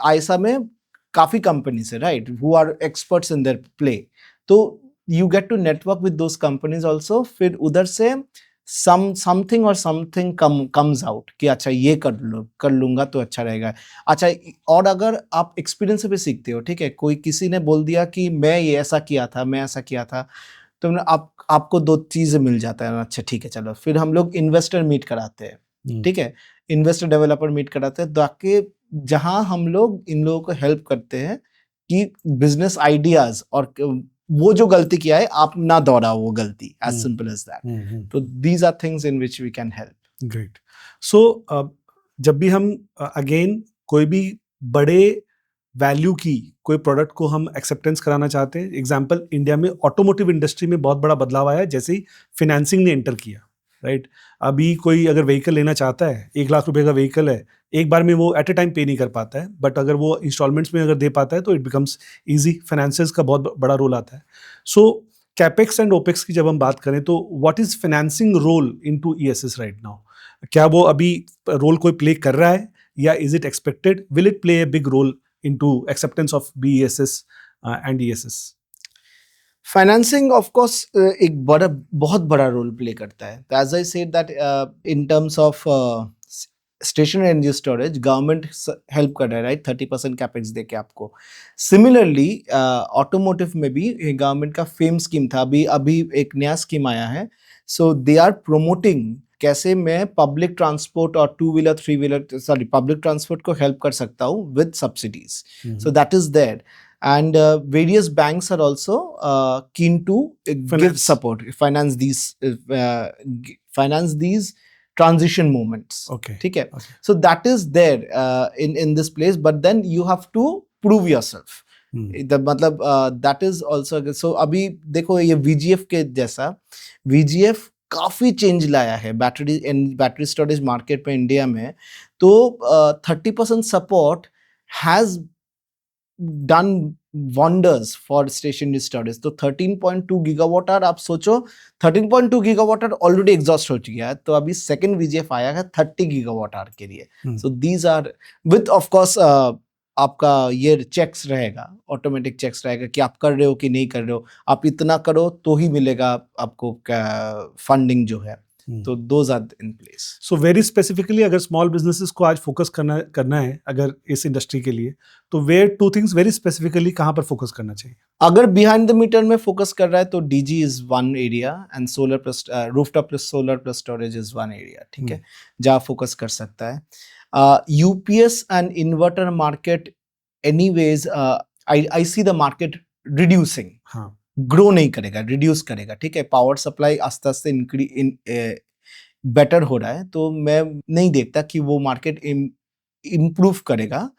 आयसा में काफी कंपनीज है, right, who are experts in their play. तो you get to network with those companies also. फिर उधर से समथिंग और समथिंग कम्स आउट कि अच्छा ये कर लूंगा तो अच्छा रहेगा. अच्छा, और अगर आप एक्सपीरियंस से भी सीखते हो, ठीक है, कोई किसी ने बोल दिया कि मैं ये ऐसा किया था, मैं ऐसा किया था, तो आपको 2 चीजें मिल जाता है. अच्छा ठीक है, चलो. फिर हम लोग इन्वेस्टर मीट कराते हैं. ठीक है, इन्वेस्टर डेवलपर मीट कराते हैं, ताकि जहां हम लोग इन लोगों को हेल्प करते हैं कि बिजनेस आइडियाज और वो जो गलती किया है आप ना दोहराओ वो गलती. As simple as that. तो these are things in which we can help. Great. So जब भी हम अगेन कोई भी बड़े वैल्यू की कोई प्रोडक्ट को हम एक्सेप्टेंस कराना चाहते हैं, एग्जांपल इंडिया में ऑटोमोटिव इंडस्ट्री में बहुत बड़ा बदलाव आया जैसे ही फिनेंसिंग ने एंटर किया, राइट. अभी कोई अगर व्हीकल लेना चाहता है, 1 लाख रुपए का व्हीकल है, एक बार में वो एट ए टाइम पे नहीं कर पाता है, बट अगर वो इंस्टॉलमेंट्स में अगर दे पाता है तो इट बिकम्स ईजी. फाइनेंसेस का बहुत बड़ा रोल आता है. सो कैपेक्स एंड ओपेक्स की जब हम बात करें तो what is financing role into ESS right now? क्या वो अभी रोल कोई प्ले कर रहा है या is it expected, will it play a big role into acceptance of BESS and ESS? Financing of course एक बहुत बड़ा रोल प्ले करता है. तो as I said that in terms of stationary energy storage government help कर रहा है, राइट, 30% कैपेक्स देके आपको. सिमिलरली ऑटोमोटिव में भी गवर्नमेंट का फेम स्कीम था, अभी एक नया स्कीम आया है. सो दे आर प्रोमोटिंग कैसे मैं पब्लिक ट्रांसपोर्ट और 2 व्हीलर 3 व्हीलर पब्लिक ट्रांसपोर्ट को हेल्प कर सकता हूँ with subsidies. So that is there. And various banks are also keen to give support, finance these transition moments. Okay. ठीक है. So that is there in this place, but then you have to prove yourself. मतलब that is also. So अभी देखो ये VGF के जैसा, VGF काफी चेंज लाया है बैटरी स्टोरेज मार्केट पे इंडिया में. तो 30% support has done wonders for stationary storage. तो 13.2 गीगावाट आवर, आप सोचो 13.2 गीगावाट आवर ऑलरेडी एग्जॉस्ट हो चुका है, तो अभी सेकंड VGF आया है 30 गीगावाट आवर के लिए. So these are with of course आपका ये चेक्स रहेगा, ऑटोमेटिक चेक्स रहेगा कि आप कर रहे हो कि नहीं कर रहे हो. आप इतना करो तो ही मिलेगा आपको फंडिंग जो है. तो those are in place. So very specifically अगर स्मॉल बिजनेसेस को आज फोकस करना है अगर इस इंडस्ट्री के लिए, तो वेयर 2 थिंग्स वेरी स्पेसिफिकली कहाँ पर फोकस करना चाहिए? अगर बिहाइंड द मीटर में फोकस कर रहा है तो DG is one area and solar plus rooftop plus solar plus storage is one area. ठीक है, जहाँ फोकस कर सकता है. UPS and inverter market anyways I see the market reducing. हाँ, ग्रो नहीं करेगा, रिड्यूस करेगा. ठीक है, पावर सप्लाई आस्ते आस्ते बेटर हो रहा है, तो मैं नहीं देखता कि वो मार्केट इम्प्रूव करेगा.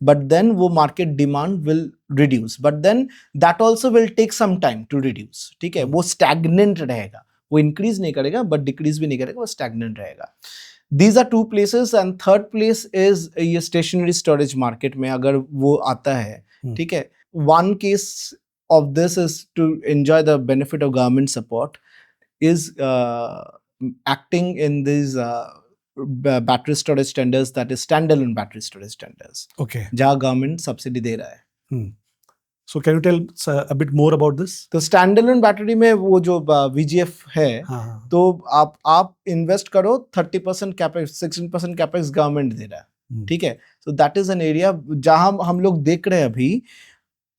बट देन वो market demand will reduce, but then that also will take some time to reduce. ठीक है, वो स्टैग्नेंट रहेगा, वो इंक्रीज नहीं करेगा बट डिक्रीज भी नहीं करेगा, वो स्टैग्नेंट रहेगा. These are 2 places. And third place is ये स्टेशनरी स्टोरेज मार्केट में अगर वो आता है. ठीक है, one case of this is to enjoy the benefit of government support is acting in these battery storage tenders, that is standalone battery storage tenders. Okay. जहाँ government subsidy दे रहा है. So can you tell a bit more about this? तो standalone battery में वो जो VGF है, तो आप इन्वेस्ट करो 30% कैपेक्स, 16% कैपेक्स गवर्नमेंट दे रहा है. ठीक है, so that is an area जहाँ हम लोग देख रहे हैं अभी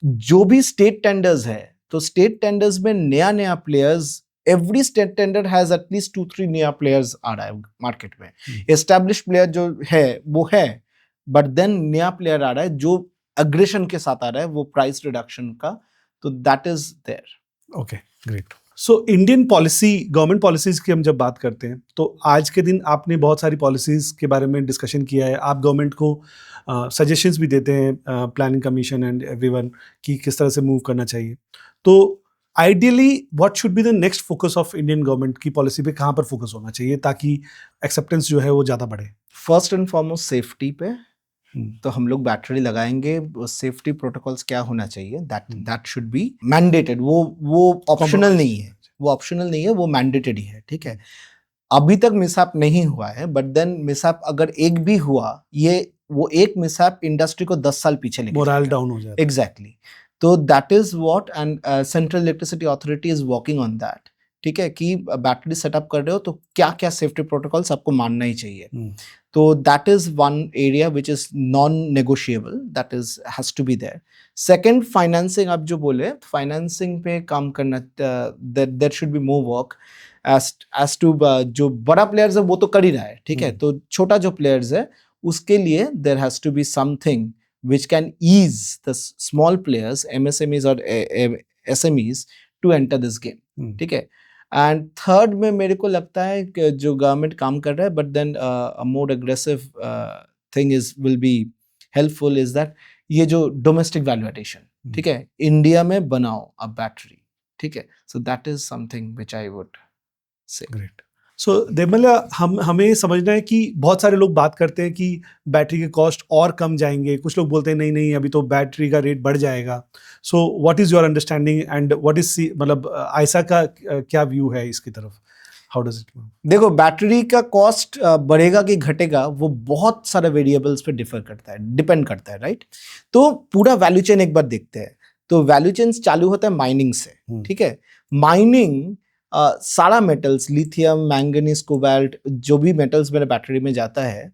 जो भी स्टेट टेंडर्स है. तो स्टेट टेंडर्स में नया players, every state tender has at least 2-3 नया प्लेयर्स आ रहा है मार्केट में. एस्टैब्लिश प्लेयर जो है वो है, बट देन नया प्लेयर आ रहा है जो अग्रेशन के साथ आ रहा है, वो प्राइस रिडक्शन का. तो that is there. Okay, great. So Indian policy, government policies की हम जब बात करते हैं तो आज के दिन आपने बहुत सारी पॉलिसीज के बारे में डिस्कशन किया है. आप गवर्नमेंट को सजेशंस भी देते हैं, प्लानिंग कमीशन एंड एवरीवन, कि किस तरह से मूव करना चाहिए. तो ideally what should be the next focus of Indian government की पॉलिसी पे कहाँ पर फोकस होना चाहिए ताकि एक्सेप्टेंस जो है वो ज़्यादा बढ़े? फर्स्ट एंड फॉरमोस्ट सेफ्टी पे, हम्म, तो हम लोग बैटरी लगाएंगे, सेफ्टी प्रोटोकॉल्स क्या होना चाहिए, दैट शुड बी मैंडेटेड। वो ऑप्शनल नहीं है, वो ऑप्शनल नहीं है, वो मैंडेटेड ही है, ठीक है। अभी तक मिसहैप नहीं हुआ है, बट देन मिसहैप अगर एक भी हुआ, वो एक मिसहैप इंडस्ट्री को 10 साल पीछे लेके मोरल जाएगा। डाउन हो जाता है। एग्जैक्टली। तो that is what, and central electricity authority is working on that, ठीक है, कि बैटरी सेटअप कर रहे हो तो क्या क्या सेफ्टी प्रोटोकॉल्स आपको मानना ही चाहिए। तो that is one area which is non negotiable, that is has to be there. Second, financing, आप जो बोले फाइनेंसिंग पे काम करना, there should be more work as to, जो बड़ा प्लेयर्स है वो तो कर ही रहा है, ठीक है, तो छोटा जो प्लेयर्स है उसके लिए there has to be something which can ease the small players, MSMEs or SMEs to enter this game, ठीक है। एंड थर्ड में मेरे को लगता है कि जो गवर्नमेंट काम कर रहा है, but then a more aggressive thing is will be helpful, is that ये जो डोमेस्टिक वैल्यू एडिशन, ठीक है, इंडिया में बनाओ अब बैटरी, ठीक है। So that is something which I would say. Great. So Debmalya, हमें समझना है कि बहुत सारे लोग बात करते हैं कि बैटरी के कॉस्ट और कम जाएंगे, कुछ लोग बोलते हैं नहीं नहीं अभी तो बैटरी का रेट बढ़ जाएगा। So what is your understanding and what is मतलब आयसा का क्या व्यू है इसकी तरफ? How does it? देखो, बैटरी का कॉस्ट बढ़ेगा कि घटेगा वो बहुत सारे वेरिएबल्स पे डिपेंड करता है, राइट। तो पूरा वैल्यू चेन एक बार देखते हैं। तो वैल्यू चेन चालू होता है माइनिंग से, ठीक है। माइनिंग सारा मेटल्स, लिथियम, मैंगनीज, कोबाल्ट, जो भी मेटल्स मेरे बैटरी में जाता है,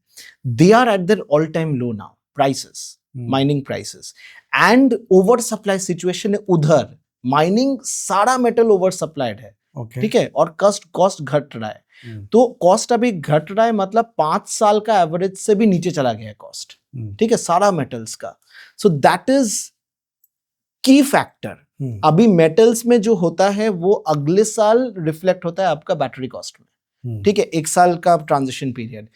they are at their all time low now prices, mining prices, and over supply situation है उधर। माइनिंग सारा मेटल ओवर सप्लाइड है, ठीक है, और कॉस्ट घट रहा है। तो कॉस्ट अभी घट रहा है, मतलब 5 साल का एवरेज से भी नीचे चला गया है कॉस्ट, ठीक है, सारा मेटल्स का। सो दैट इज की फैक्टर। अभी मेटल्स में जो होता है वो अगले साल रिफ्लेक्ट होता है आपका बैटरी कॉस्ट में, ठीक है, 1 साल का ट्रांजिशन पीरियड।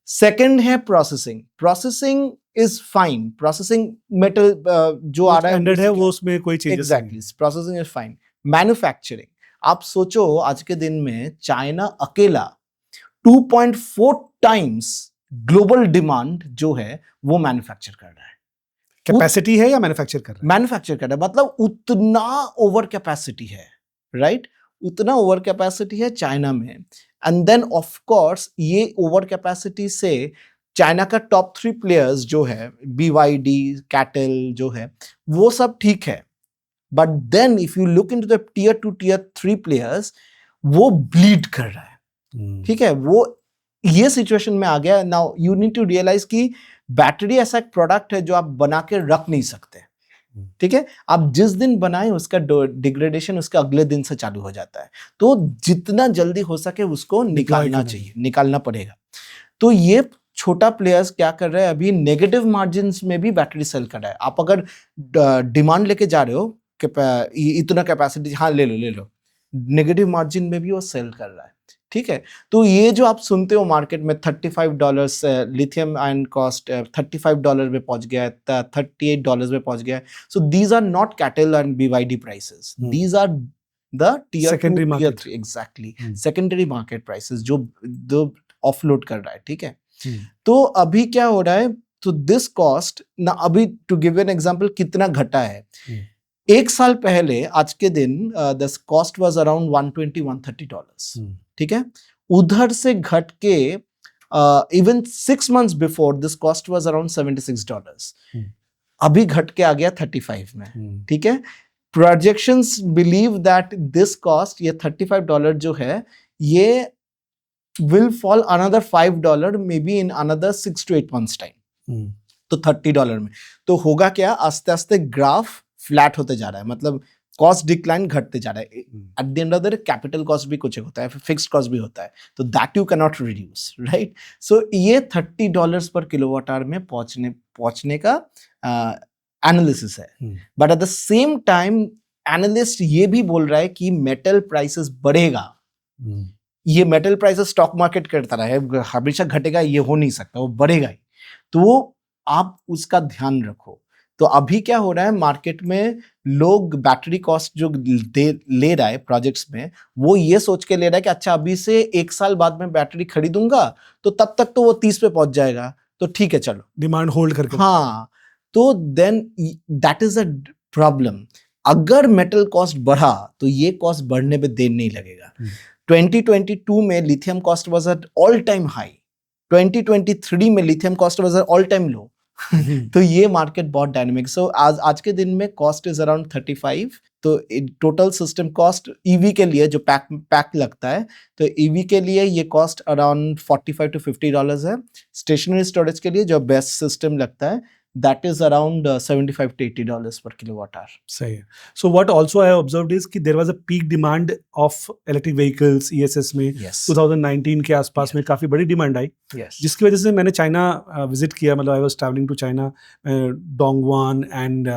सेकंड है processing is fine, processing metal जो आ रहा है वो उसमें कोई changes exactly, processing is fine. Manufacturing, आप सोचो आज के दिन में चाइना अकेला 2.4 टाइम्स ग्लोबल डिमांड जो है वो मैन्युफैक्चर कर रहा है। कैपेसिटी है या मैन्युफैक्चर कर रहा है? मैन्युफैक्चर कर रहा है, मतलब उतना ओवर कैपेसिटी है, राइट, उतना ओवर कैपेसिटी है चाइना में। एंड देन ऑफ कोर्स ये ओवर कैपेसिटी से चाइना का टॉप 3 प्लेयर्स जो है, BYD, कैटल जो है, वो सब ठीक है, but then if you look into the tier 2 tier 3 players, वो ब्लीड कर रहा है, ठीक है, वो ये सिचुएशन में आ गया। Now you need to realise कि बैटरी ऐसा एक प्रोडक्ट है जो आप बना के रख नहीं सकते, ठीक है, आप जिस दिन बनाए उसका डिग्रेडेशन उसके अगले दिन से चालू हो जाता है। तो जितना जल्दी हो सके उसको निकालना चाहिए, निकालना पड़ेगा। तो ये छोटा प्लेयर्स क्या कर रहे हैं, अभी नेगेटिव मार्जिन में भी बैटरी सेल कर रहा है। आप अगर डिमांड लेके जा रहे हो इतना कैपेसिटी, हाँ ले लो, नेगेटिव मार्जिन में भी वो सेल कर रहा है, ठीक है। तो ये जो आप सुनते हो मार्केट में $35 लिथियम आयन कॉस्ट $35 में पहुंच गया है, $38 में पहुंच गया है। So these are not CATL and BYD prices, these are the tier 2 tier 3, exactly, secondary market prices जो ऑफलोड कर रहा है, ठीक है। तो अभी क्या हो रहा है, तो दिस कॉस्ट ना, अभी टू गिव एन एग्जांपल कितना घटा है। 1 साल पहले आज के दिन दिस कॉस्ट वाज अराउंड $120-130, ठीक है। उधर से घट के even 6 months before this cost was around $76, अभी घट के आ गया 35 में, ठीक है। Projections believe that this cost, ये $35 जो है, ये will fall another $5 maybe in another 6 to 8 months time, तो $30 में। तो होगा क्या, आस्ते आस्ते ग्राफ फ्लैट होते जा रहा है, मतलब कॉस्ट डिक्लाइन घटते जा रहा है। At the end of the day capital cost भी कुछ होता है, फिक्स्ड कॉस्ट भी होता है, तो that you can not reduce, right. So ये $30 पर किलोवाट आवर में पहुंचने का एनालिसिस है। But at the same time analyst ये भी बोल रहा है कि मेटल प्राइसेस बढ़ेगा। ये मेटल प्राइसेस स्टॉक मार्केट करता रहा है, हमेशा घटेगा ये हो नहीं सकता, वो बढ़ेगा ही। तो आप उसका ध्यान रखो। तो अभी क्या हो रहा है मार्केट में, लोग बैटरी कॉस्ट जो ले रहा है प्रोजेक्ट्स में, वो ये सोच के ले रहा है कि अच्छा अभी से 1 साल बाद में बैटरी खरीदूंगा तो तब तक तो वो 30 पे पहुंच जाएगा, तो ठीक है चलो डिमांड होल्ड करके। हाँ, तो then that is a problem. अगर मेटल कॉस्ट बढ़ा तो ये कॉस्ट बढ़ने पे देर नहीं लगेगा। 2022 में lithium cost was at all time high, 2023 में lithium cost was at all time low. तो ये मार्केट बहुत डायनेमिक। सो आज के दिन में कॉस्ट इज अराउंड 35। तो टोटल सिस्टम कॉस्ट ईवी के लिए जो पैक लगता है, तो ईवी के लिए ये कॉस्ट अराउंड $45 to $50 है। स्टेशनरी स्टोरेज के लिए जो बेस्ट सिस्टम लगता है, that is around $75 to $80 per kilowatt hour. सही है। So what also I have observed is कि there was a peak demand of electric vehicles ESS में Yes. 2019 के आसपास में काफी बड़ी डिमांड आई, Yes. जिसकी वजह से मैंने चाइना विजिट किया, मतलब I was travelling to China, Dongguan and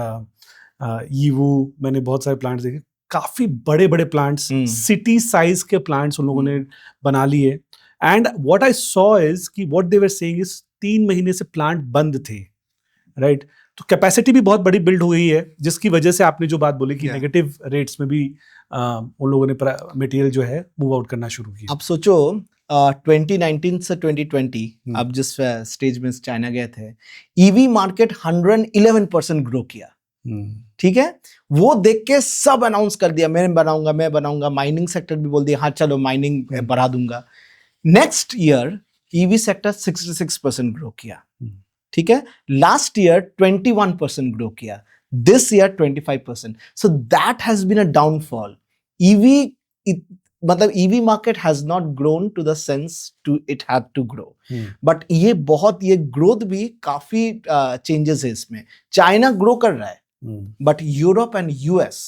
Yiwu, मैंने बहुत सारे प्लांट्स देखे, काफी बड़े बड़े प्लांट्स, सिटी साइज के प्लांट्स उन लोगों ने बना लिए। And what I saw is कि what they were saying is 3 महीने से प्लांट बंद थे, राइट? तो कैपेसिटी भी बहुत बड़ी बिल्ड हो गई है, जिसकी वजह से आपने जो बात बोली कि नेगेटिव रेट्स में भी उन लोगों ने मटेरियल जो है मूव आउट करना शुरू किया। अब सोचो 2019 से 2020 अब जिस स्टेज में चाइना गए थे, ईवी मार्केट 111% ग्रो किया। ठीक है, वो देख के सब अनाउंस कर दिया मैं बनाऊंगा। माइनिंग सेक्टर भी बोल दिया हाँ चलो माइनिंग बढ़ा दूंगा। Next year EV sector 66% grow किया। ठीक है, लास्ट ईयर 21% ग्रो किया, this year 25%। So that has been a downfall. मतलब EV market has not grown to the sense to it had to grow, but ये ग्रोथ भी काफी चेंजेस है इसमें। चाइना ग्रो कर रहा है, बट यूरोप एंड यूएस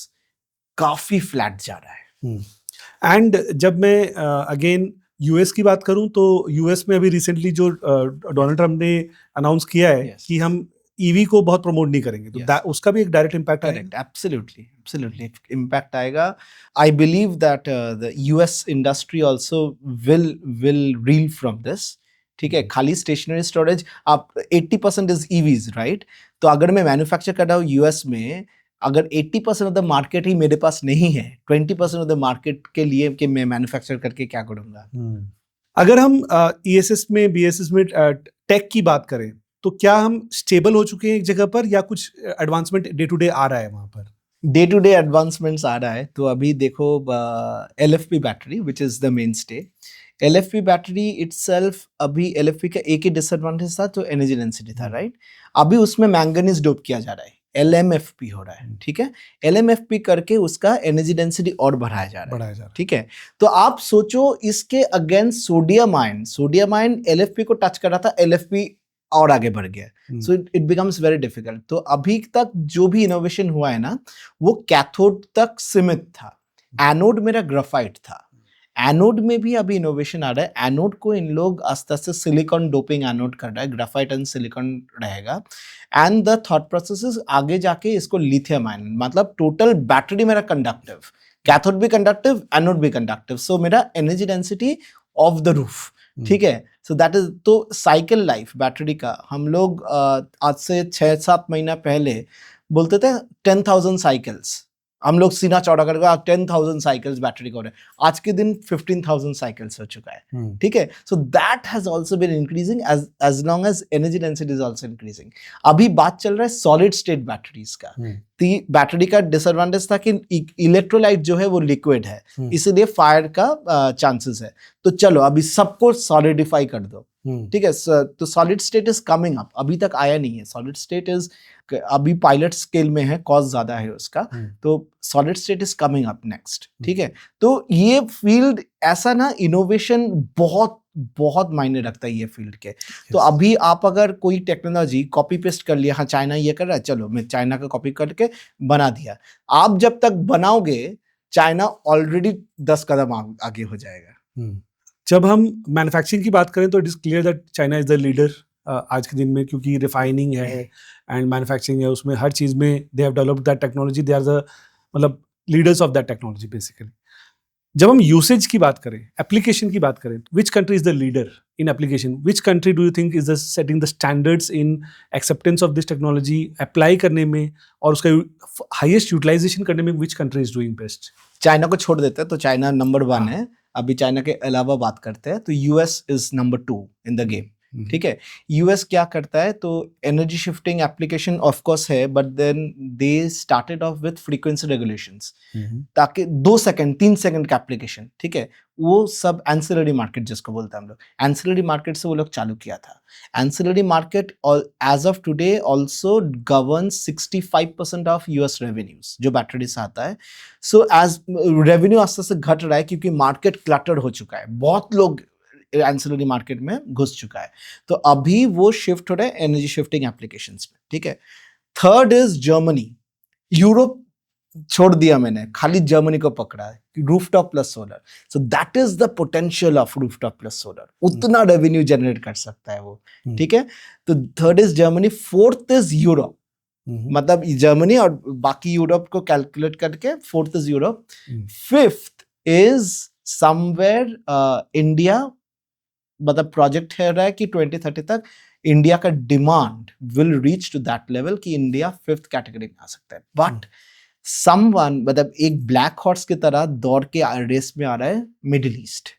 काफी फ्लैट जा रहा है। एंड जब मैं अगेन यूएस की बात करूं तो यूएस में अभी रिसेंटली जो डोनाल्ड ट्रम्प ने अनाउंस किया है कि हम ईवी को बहुत प्रमोट नहीं करेंगे, तो उसका भी एक डायरेक्ट इम्पैक्ट आएगा। एब्सोल्युटली इम्पैक्ट आएगा। I believe that the US industry also will reel from this. ठीक है, खाली स्टेशनरी स्टोरेज आप 80% इज ईवीज, राइट? तो अगर मैं मैन्युफैक्चर कर रहा हूँ यूएस में, अगर 80% ऑफ द मार्केट ही मेरे पास नहीं है, 20% ऑफ द मार्केट के लिए कि मैं मैन्युफैक्चर करके क्या करूंगा? अगर हम ईएसएस में बीएसएस में टेक की बात करें, तो क्या हम स्टेबल हो चुके हैं एक जगह पर, या कुछ एडवांसमेंट डे टू डे आ रहा है वहां पर? डे टू डे एडवांसमेंट्स आ रहा है। तो अभी देखो LFP battery which is the main stay. LFP battery itself, अभी LFP का एक ही डिसएडवांटेज था, तो एनर्जी डेंसिटी था, राइट? अभी उसमें मैंगनीज डोप किया जा रहा है, LMFP हो रहा है। ठीक है, LMFP करके उसका एनर्जी डेंसिटी और बढ़ाया जा रहा है। ठीक है, तो आप सोचो इसके अगेंस्ट सोडियम आयन LFP को टच कर रहा था, LFP और आगे बढ़ गया। So it becomes very difficult. तो अभी तक जो भी इनोवेशन हुआ है ना, वो कैथोड तक सीमित था। एनोड मेरा ग्राफाइट था। एनोड में भी अभी इनोवेशन आ रहा है। एनोड को इन लोग आस्ते आस्ते सिलिकॉन डोपिंग एनोड कर रहा है, ग्राफाइट एंड सिलिकॉन रहेगा। And the thought process is आगे जाके इसको लिथियम आयन, मतलब टोटल बैटरी मेरा कंडक्टिव, कैथोड भी कंडक्टिव, एनोड भी कंडक्टिव। सो मेरा energy density of the roof. ठीक है, सो दैट इज, तो साइकिल लाइफ बैटरी का हम लोग आज से 6-7 महीना पहले बोलते थे 10,000 साइकिल्स, हम लोग सीना चौड़ा करके 10,000 साइकिल्स बैटरी को, आज के दिन 15,000 साइकिल्स हो चुका है। ठीक है, so that has also been increasing as long as energy density is also increasing. अभी बात चल रहा है सॉलिड स्टेट बैटरीज का। बैटरी का डिसएडवांटेज था कि इलेक्ट्रोलाइट जो है वो लिक्विड है, इसलिए फायर का चांसेस है। तो चलो अभी सबको सॉलिडिफाई कर दो। ठीक है, तो solid state is coming up, अभी तक आया नहीं है। सॉलिड स्टेट इज अभी पायलट स्केल में है, कॉस्ट ज्यादा है उसका, तो solid state is coming up next. ठीक है, तो ये फील्ड ऐसा ना, इनोवेशन बहुत बहुत मायने रखता है ये फील्ड के। तो अभी आप अगर कोई टेक्नोलॉजी कॉपी पेस्ट कर लिया, हाँ चाइना ये कर रहा है, चलो मैं चाइना का कॉपी करके बना दिया, आप जब तक बनाओगे चाइना ऑलरेडी 10 कदम आगे हो जाएगा। जब हम मैन्युफैक्चरिंग की बात करें तो it is clear that China is the leader आज के दिन में, क्योंकि रिफाइनिंग है एंड मैन्युफैक्चरिंग है, उसमें हर चीज में they have developed that technology, they are the मतलब leaders of that technology basically. जब हम यूसेज की बात करें, एप्लीकेशन की बात करें, which country is the leader in application, which country do you think is setting the standards in acceptance of this technology, apply करने में और उसका highest utilization करने में, which country is doing best? China को छोड़ देते हैं तो चाइना नंबर 1 है। अभी चाइना के अलावा बात करते हैं तो US is number 2 in the game. ठीक है, यूएस क्या करता है तो energy shifting application of course है, but then they started off with frequency regulations, ताकि 2 सेकंड 3 सेकंड का एप्लीकेशन, ठीक है, वो सब एंसिलरी मार्केट जिसको बोलते हैं हम लोग, एंसिलरी मार्केट से वो लोग चालू किया था। Ancillary market as of today also governs 65% of US revenues जो बैटरी से आता है। सो एज रेवेन्यू आस्ते से घट रहा है क्योंकि मार्केट क्लटर्ड हो चुका है, बहुत लोग एंसिलरी मार्केट में घुस चुका है, तो अभी वो शिफ्ट हो रहा है एनर्जी शिफ्टिंग एप्लीकेशंस में। ठीक है, थर्ड इज जर्मनी। यूरोप छोड़ दिया मैंने, खाली जर्मनी को पकड़ा है, rooftop plus solar. So that is the potential of rooftop plus solar, उतना रेवेन्यू जनरेट कर सकता है वो। ठीक है, तो third is Germany, fourth is Europe, मतलब जर्मनी और बाकी यूरोप को कैलकुलेट करके fourth is Europe, fifth is somewhere India. मतलब प्रोजेक्ट है रहा है कि 2030 तक इंडिया का demand will reach to that level कि इंडिया 5th कैटेगरी में आ सकता है। बट समवन, मतलब एक ब्लैक हॉर्स की तरह दौड़ के रेस में आ रहा है मिडिल ईस्ट।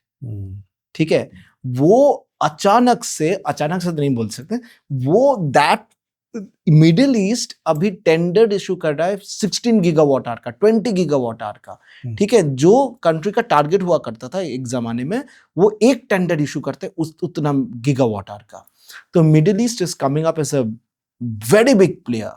ठीक है, वो अचानक से तो नहीं बोल सकते, वो दैट मिडिल ईस्ट अभी टेंडर इशू कर रहा है 16 गीगावाट आवर का, 20 गीगावाट आवर का। ठीक है, जो कंट्री का टारगेट हुआ करता था एक जमाने में, वो एक टेंडर इशू करते उतना गीगावाट आवर का। तो middle east is coming up as a very big player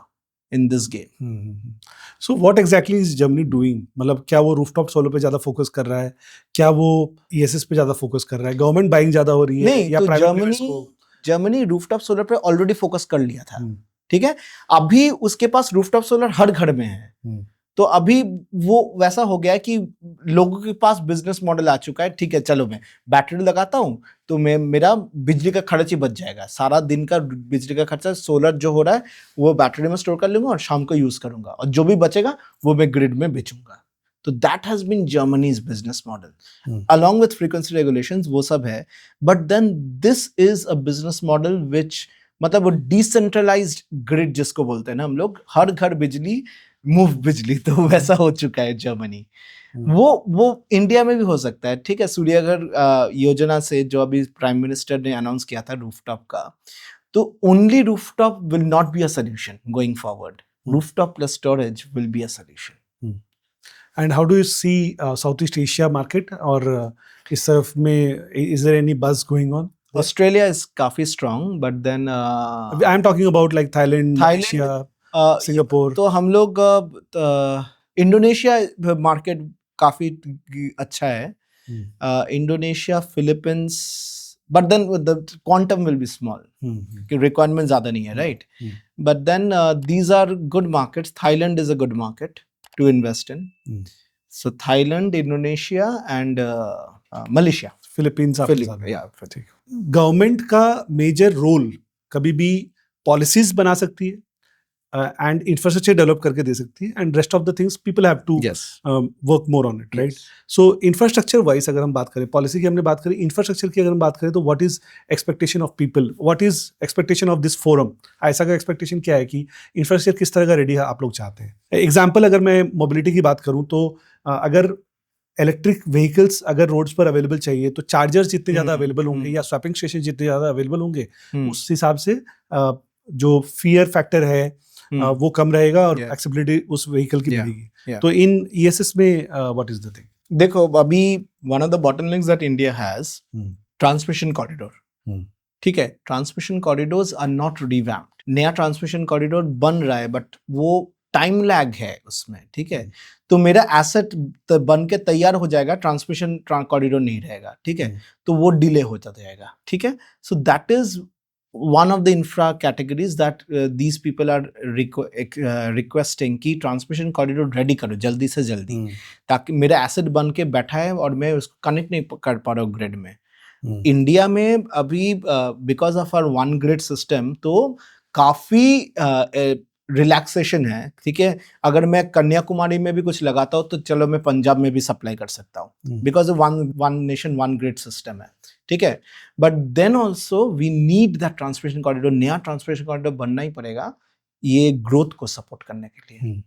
in this game. So what exactly is Germany doing? मतलब क्या वो रूफटॉप सोलर पे ज्यादा फोकस कर रहा है, क्या वो ईएसएस पे ज्यादा फोकस कर रहा है, गवर्नमेंट बाइंग ज्यादा हो रही है, नहीं, या तो प्राइवेट? जर्मनी रूफटॉप सोलर पे ऑलरेडी फोकस कर लिया था। ठीक है, अभी उसके पास रूफटॉप सोलर हर घर में है। तो अभी वो वैसा हो गया है कि लोगों के पास बिजनेस मॉडल आ चुका है। ठीक है, चलो मैं बैटरी लगाता हूं तो मेरा बिजली का खर्च ही बच जाएगा, सारा दिन का बिजली का खर्चा सोलर जो हो रहा है वो बैटरी में स्टोर कर लूंगा और शाम को यूज करूंगा, और जो भी बचेगा वो मैं ग्रिड में बेचूंगा। तो that has been Germany's business model along with frequency regulations, वो सब है। But then this is a business model which, मतलब वो डिसेंट्रलाइज्ड ग्रिड जिसको बोलते हैं ना हम लोग, हर घर बिजली मूव बिजली, तो वैसा हो चुका है जर्मनी। वो इंडिया में भी हो सकता है। ठीक है, सूर्यघर योजना से जो अभी प्राइम मिनिस्टर ने अनाउंस किया था रूफटॉप का, तो only rooftop will not be a solution going forward, rooftop plus storage will be a solution. And how do you see Southeast Asia market, और इस तरफ में is there any buzz going on? Australia is काफी strong, but then I am talking about like Thailand, Malaysia, Singapore. तो हम लोग इंडोनेशिया मार्केट काफी अच्छा है, Indonesia, Philippines, but then the quantum will be small, कि रिक्वायरमेंट ज्यादा नहीं है, right? But then these are good markets. Thailand is a good market to invest in. So Thailand, Indonesia and Malaysia. Philippines. Yeah. Government का मेजर रोल कभी भी पॉलिसीज बना सकती है एंड इंफ्रास्ट्रक्चर डेवलप करके दे सकती है, and rest of the things people have to work more on it, right? So infrastructure wise अगर हम बात करें, पॉलिसी की हमने बात करी, इंफ्रास्ट्रक्चर की अगर हम बात करें, तो what is expectation of people, what is expectation of this forum? ऐसा का एक्सपेक्टेशन क्या है कि इंफ्रास्ट्रक्चर किस तरह का रेडी है आप लोग चाहते हैं? एग्जाम्पल अगर मैं मोबिलिटी की बात करूँ तो अगर इलेक्ट्रिक व्हीकल्स अगर रोड्स पर अवेलेबल चाहिए, तो चार्जर्स जितने ज़्यादा अवेलेबल होंगे या स्वैपिंग स्टेशन जितने ज़्यादा अवेलेबल होंगे, उस हिसाब से जो फियर फैक्टर है वो कम रहेगा और एक्सेसिबिलिटी उस व्हीकल की बढ़ेगी। तो इन ईएसएस में व्हाट इज द थिंग? देखो, अभी one of the bottlenecks that India has, transmission corridor. ठीक है, transmission corridors are not revamped. नया ट्रांसमिशन कॉरिडोर बन रहा है, बट वो टाइम लैग है उसमें। ठीक है, तो मेरा एसेट बन के तैयार हो जाएगा, ट्रांसमिशन कॉरिडोर नहीं रहेगा। ठीक है, तो वो डिले होता जाएगा। ठीक है, so that is one of the infra categories that these people are requesting कि ट्रांसमिशन कॉरिडोर रेडी करो जल्दी से जल्दी, ताकि मेरा एसेट बन के बैठा है और मैं उसको कनेक्ट नहीं कर पा रहा हूँ ग्रिड में। इंडिया में अभी because of hour one grid system, तो काफ़ी रिलैक्सेशन है। ठीक है, अगर मैं कन्याकुमारी में भी कुछ लगाता हूँ तो चलो मैं पंजाब में भी सप्लाई कर सकता हूँ, because one nation one grid system है। ठीक है, but then also we need that transportation corridor, नया ट्रांसपोर्टेशन कॉरिडोर बनना ही पड़ेगा ये ग्रोथ को सपोर्ट करने के लिए।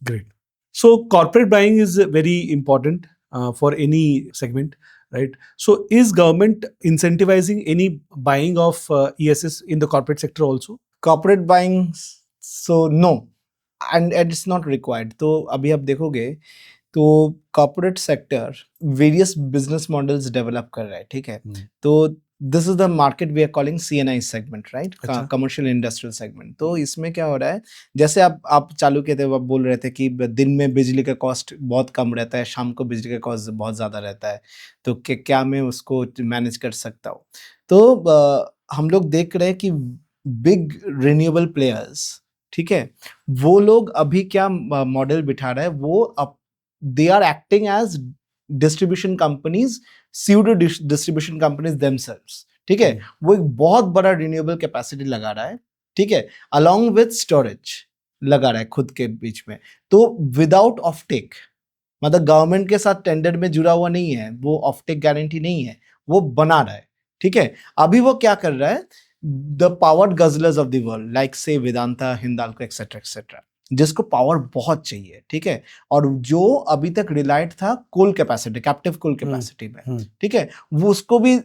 Great. So corporate buying is very important for any segment, right? So is government incentivizing any buying of ESS in the corporate sector also? Corporate buying, so no, and it's not required. तो अभी आप देखोगे तो corporate sector various business models develop कर रहा है, ठीक है। तो this is the market we are calling CNI segment, right, अच्छा। Commercial industrial segment. तो इसमें क्या हो रहा है, जैसे आप चालू किए थे, आप बोल रहे थे कि दिन में बिजली का कॉस्ट बहुत कम रहता है, शाम को बिजली का कॉस्ट बहुत ज़्यादा रहता है, तो क्या मैं उसको मैनेज कर सकता हूँ। तो हम लोग देख रहे हैं कि बिग रिन्यूएबल प्लेयर्स, ठीक है, वो लोग अभी क्या मॉडल बिठा रहा है, वो they are acting as distribution companies, pseudo distribution companies themselves, ठीक है। वो एक बहुत बड़ा रिन्यूएबल कैपेसिटी लगा रहा है, ठीक है, अलोंग विद स्टोरेज लगा रहा है खुद के बीच में। तो विदाउट ऑफ टेक, मतलब गवर्नमेंट के साथ टेंडर में जुड़ा हुआ नहीं है, वो ऑफ टेक गारंटी नहीं है, वो बना रहा है, ठीक है। अभी वो क्या कर रहा है, the power guzzlers of the world like say Vedanta, Hindalco etcetera etcetera, जिसको पावर बहुत चाहिए, ठीक है, और जो अभी तक रिलायड था कोल कैपेसिटी, कैप्टिव कोल कैपेसिटी में, ठीक है, वो उसको भी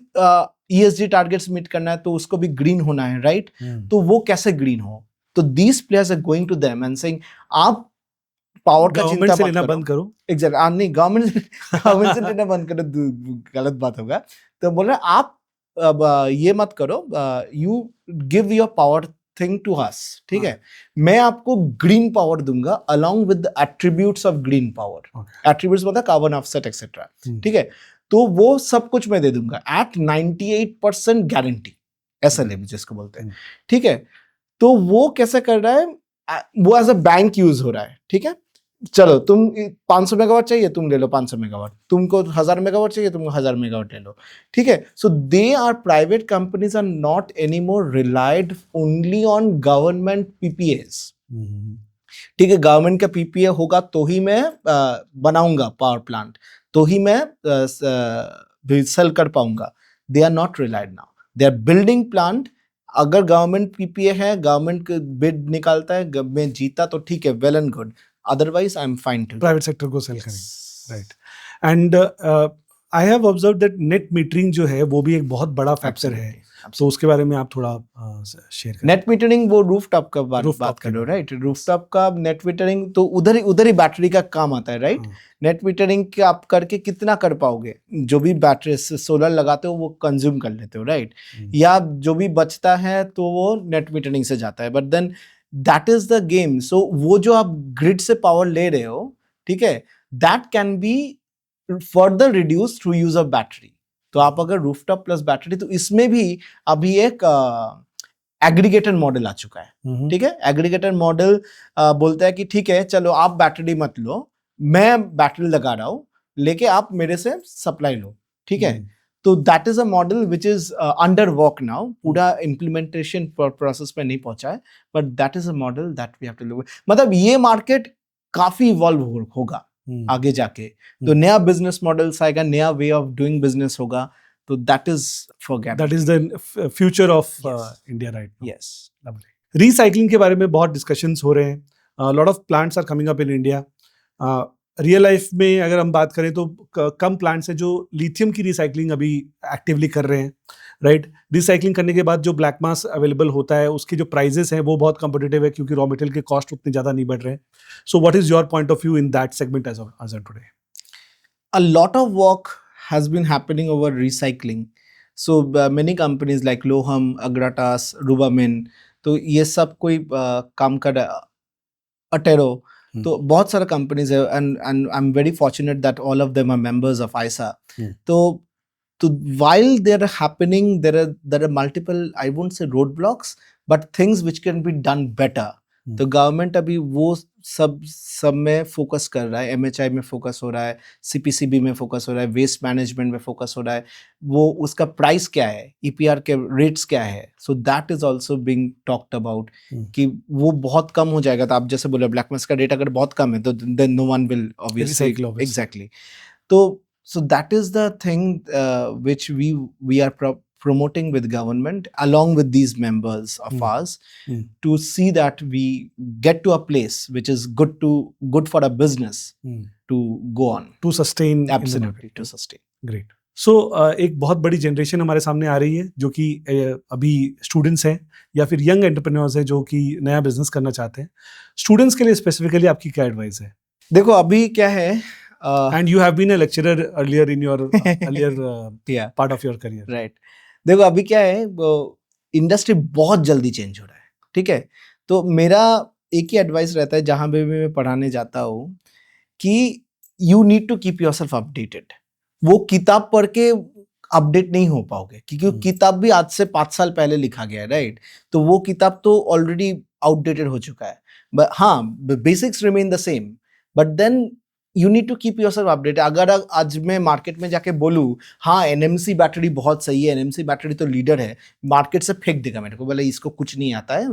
ESG टारगेट्स मीट करना है, तो उसको भी ग्रीन होना है, राइट। तो वो कैसे ग्रीन हो, तो these players are going to them and saying आप पावर का चिंता से लेना बंद करो। एग्जैक्ट, नहीं, गवर्नमेंट से लेना बंद करो, गलत बात होगा। तो बोल रहे आप अब ये मत करो, you give your power thing to us, ठीक है, मैं आपको ग्रीन पावर दूंगा along with the attributes of green power. Attributes मतलब कार्बन ऑफसेट एक्सेट्रा, ठीक है, तो वो सब कुछ मैं दे दूंगा एट 98% गारंटी, SLM जिसको बोलते हैं, ठीक है। तो वो कैसे कर रहा है, वो एज अ बैंक यूज हो रहा है, ठीक है। चलो तुम 500 मेगावाट चाहिए, तुम ले लो 500 मेगावाट, तुमको 1000 मेगावाट चाहिए, तुमको 1000 मेगावाट ले लो, ठीक है। So they are private companies are not any more relied only on government PPAs, ठीक है। गवर्नमेंट का PPA होगा तो ही मैं बनाऊंगा पावर प्लांट, तो ही मैं सेल कर पाऊंगा। They are not relied now, they are building plant. अगर गवर्नमेंट PPA है, गवर्नमेंट बिड निकालता है, मैं जीता तो ठीक है, well and good, otherwise I am fine to private sector को सेल करेंगे, राइट। And I have observe that net metering जो है वो भी एक बहुत बड़ा फैक्टर है, तो उसके बारे में आप थोड़ा शेयर करें। नेट मीटरिंग, वो रूफटॉप का बात कर रहे हो, राइट। रूफटॉप का नेट मीटरिंग तो उधर ही बैटरी का काम आता है, राइट। नेट मीटरिंग के आप करके कितना कर पाओगे, जो भी बैटरी सोलर लगाते हो वो कंज्यूम कर लेते हो, राइट, या जो भी बचता है तो वो नेट मीटरिंग से जाता है, but then that is the game. So वो जो आप ग्रिड से पावर ले रहे हो, ठीक है, that can be further reduce through use of battery. तो आप अगर रूफटॉप प्लस बैटरी, तो इसमें भी अभी एक एग्रीगेटेड मॉडल आ चुका है, ठीक है। एग्रीगेटेड मॉडल बोलता है कि ठीक है, चलो आप बैटरी मत लो, मैं बैटरी लगा रहा हूं, लेके आप मेरे से सप्लाई लो, ठीक है। तो that is a model which is under work now, पूरा इम्प्लीमेंटेशन प्रोसेस पे नहीं पहुंचा है, but that is a model that we have to look. मतलब ये मार्केट काफी इवॉल्व होगा आगे जाके, तो नया बिजनेस मॉडल्स आएगा, नया वे ऑफ डूइंग बिजनेस होगा, तो that is for gap, that is the future of India right now. Yes, recycling के बारे में बहुत डिस्कशंस हो रहे हैं, lot of plants are coming up in India. Real life में अगर हम बात करें तो कम प्लांट्स हैं जो लिथियम की रिसाइकलिंग अभी एक्टिवली कर रहे हैं, राइट। रिसाइकलिंग करने के बाद जो ब्लैक मास अवेलेबल होता है उसकी जो प्राइजेस हैं वो बहुत कंपिटिटिव है, क्योंकि रॉ मटेरियल के कॉस्ट उतने ज़्यादा नहीं बढ़ रहे हैं। So what is your point of view in that segment as of today? a lot of work has been happening over recycling. So many companies like Loham, Agratas, Rubamin, तो ये सब कोई काम कर रहा है, अटेरो, तो बहुत सारे कंपनीज है, and I am very fortunate that all of them are members of IESA. तो while they're happening, there are multiple, I won't say roadblocks, but things which can be done better. तो गवर्नमेंट अभी वो सब में फोकस कर रहा है, MHI में फोकस हो रहा है, CPCB में फोकस हो रहा है, वेस्ट मैनेजमेंट में फोकस हो रहा है, वो उसका प्राइस क्या है, EPR के रेट्स क्या है, so that is also being talked about, कि वो बहुत कम हो जाएगा। तो आप जैसे बोले ब्लैक मास का रेट अगर बहुत कम है तो then no one will obviously, exactly. तो So that is the thing which we are promoting with government along with these members of ours to see that we get to a place which is good for a business to go on. To sustain in the Absolutely, market. to sustain. Great so एक बहुत बड़ी जनरेशन हमारे सामने आ रही है जो कि अभी स्टूडेंट्स हैं या फिर यंग एंटरप्रेन्योर्स हैं जो कि नया बिजनेस करना चाहते हैं. स्टूडेंट्स के लिए स्पेसिफिकली आपकी क्या एडवाइस है? देखो अभी क्या है and you have been a lecturer earlier in your earlier yeah, part of your career. Right. देखो अभी क्या है, इंडस्ट्री बहुत जल्दी चेंज हो रहा है, ठीक है. तो मेरा एक ही एडवाइस रहता है जहां पे भी मैं पढ़ाने जाता हूँ कि you need to keep yourself updated. वो किताब पढ़ के अपडेट नहीं हो पाओगे क्योंकि किताब भी आज से 5 साल पहले लिखा गया है, राइट. तो वो किताब तो ऑलरेडी आउटडेटेड हो चुका है. बट हाँ, basics remain the same, but then you need to keep yourself updated. अगर आज मैं मार्केट में जाके बोलूँ हाँ एनएमसी बैटरी बहुत सही है, एनएमसी बैटरी तो लीडर है, मार्केट से फेंक देगा मेरे को, बोले इसको कुछ नहीं आता है,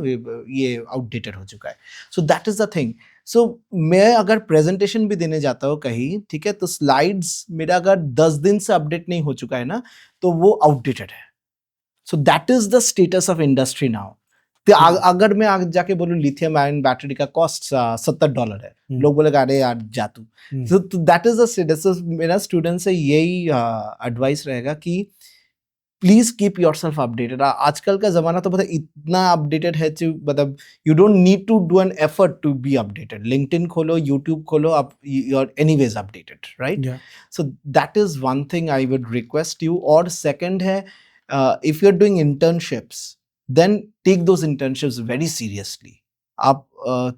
ये आउटडेटेड हो चुका है. So that is the thing. So मैं अगर प्रेजेंटेशन भी देने जाता हूँ कहीं, ठीक है, तो स्लाइड्स मेरा अगर 10 दिन से अपडेट नहीं हो चुका है ना, तो वो आउटडेटेड है. So that is the status of industry now. तो अगर मैं आगे जाके बोलूँ लिथियम आयन बैटरी का कॉस्ट $70 है, लोग बोलेगा अरे यार जा तू. तो दैट इज द स्टेटस. मेरा स्टूडेंट से यही एडवाइस रहेगा कि प्लीज कीप योरसेल्फ अपडेटेड. आजकल का जमाना तो मतलब इतना अपडेटेड है, मतलब you don't need to do an effort to be updated. LinkedIn खोलो, यूट्यूब खोलो, आप you are anyways updated, right. So that is one thing I would request you. और सेकंड है, if you are doing internships then take those internships very seriously. आप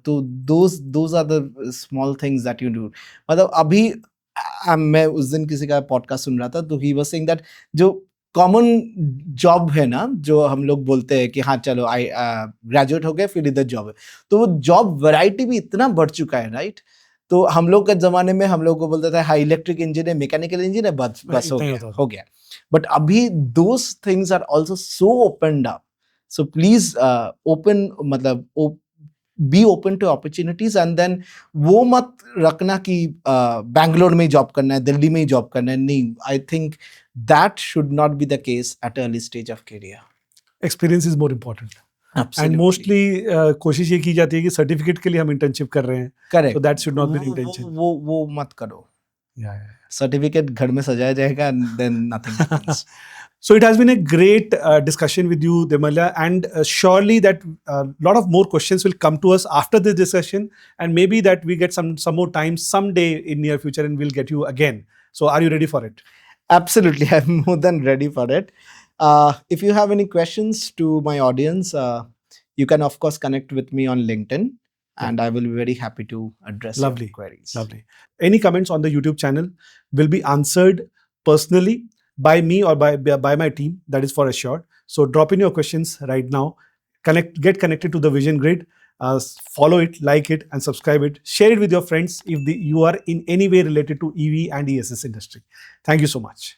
तो those are the small things that you do. मतलब अभी मैं उस दिन किसी का पॉडकास्ट सुन रहा था, तो he was saying that जो कॉमन जॉब है ना, जो हम लोग बोलते हैं कि हाँ चलो आई ग्रेजुएट हो गए फिर इधर जॉब है, तो वो जॉब वैरायटी भी इतना बढ़ चुका है, राइट. तो हम लोग के जमाने में हम लोग को बोलते थे हाँ इलेक्ट्रिक इंजन है, मैकेनिकल इंजन है, बस हो गया. बट अभी those things are also so opened up. So please be open to opportunities, and then वो मत रखना कि बैंगलोर में जॉब करना है, दिल्ली में जॉब करना है. नहीं, I think that should not be the case at early stage of career. Experience is more important. Absolutely. And mostly कोशिश ये की जाती है कि सर्टिफिकेट के लिए हम इंटर्नशिप कर रहे हैं. Correct. So that should not be the intention. वो मत करो. Yeah. सर्टिफिकेट घर में सजाया जाएगा and then nothing happens. So it has been a great discussion with you, Demalya, and surely that a lot of more questions will come to us after this discussion, and maybe that we get some more time someday in near future, and we'll get you again. So are you ready for it? Absolutely, I'm more than ready for it. If you have any questions to my audience, you can of course connect with me on LinkedIn, and I will be very happy to address your queries. Lovely. Any comments on the YouTube channel will be answered personally by me or by my team, that is for assured. So drop in your questions right now. Get connected to the Vision Grid. Follow it, like it, and subscribe it. Share it with your friends if you are in any way related to EV and ESS industry. Thank you so much.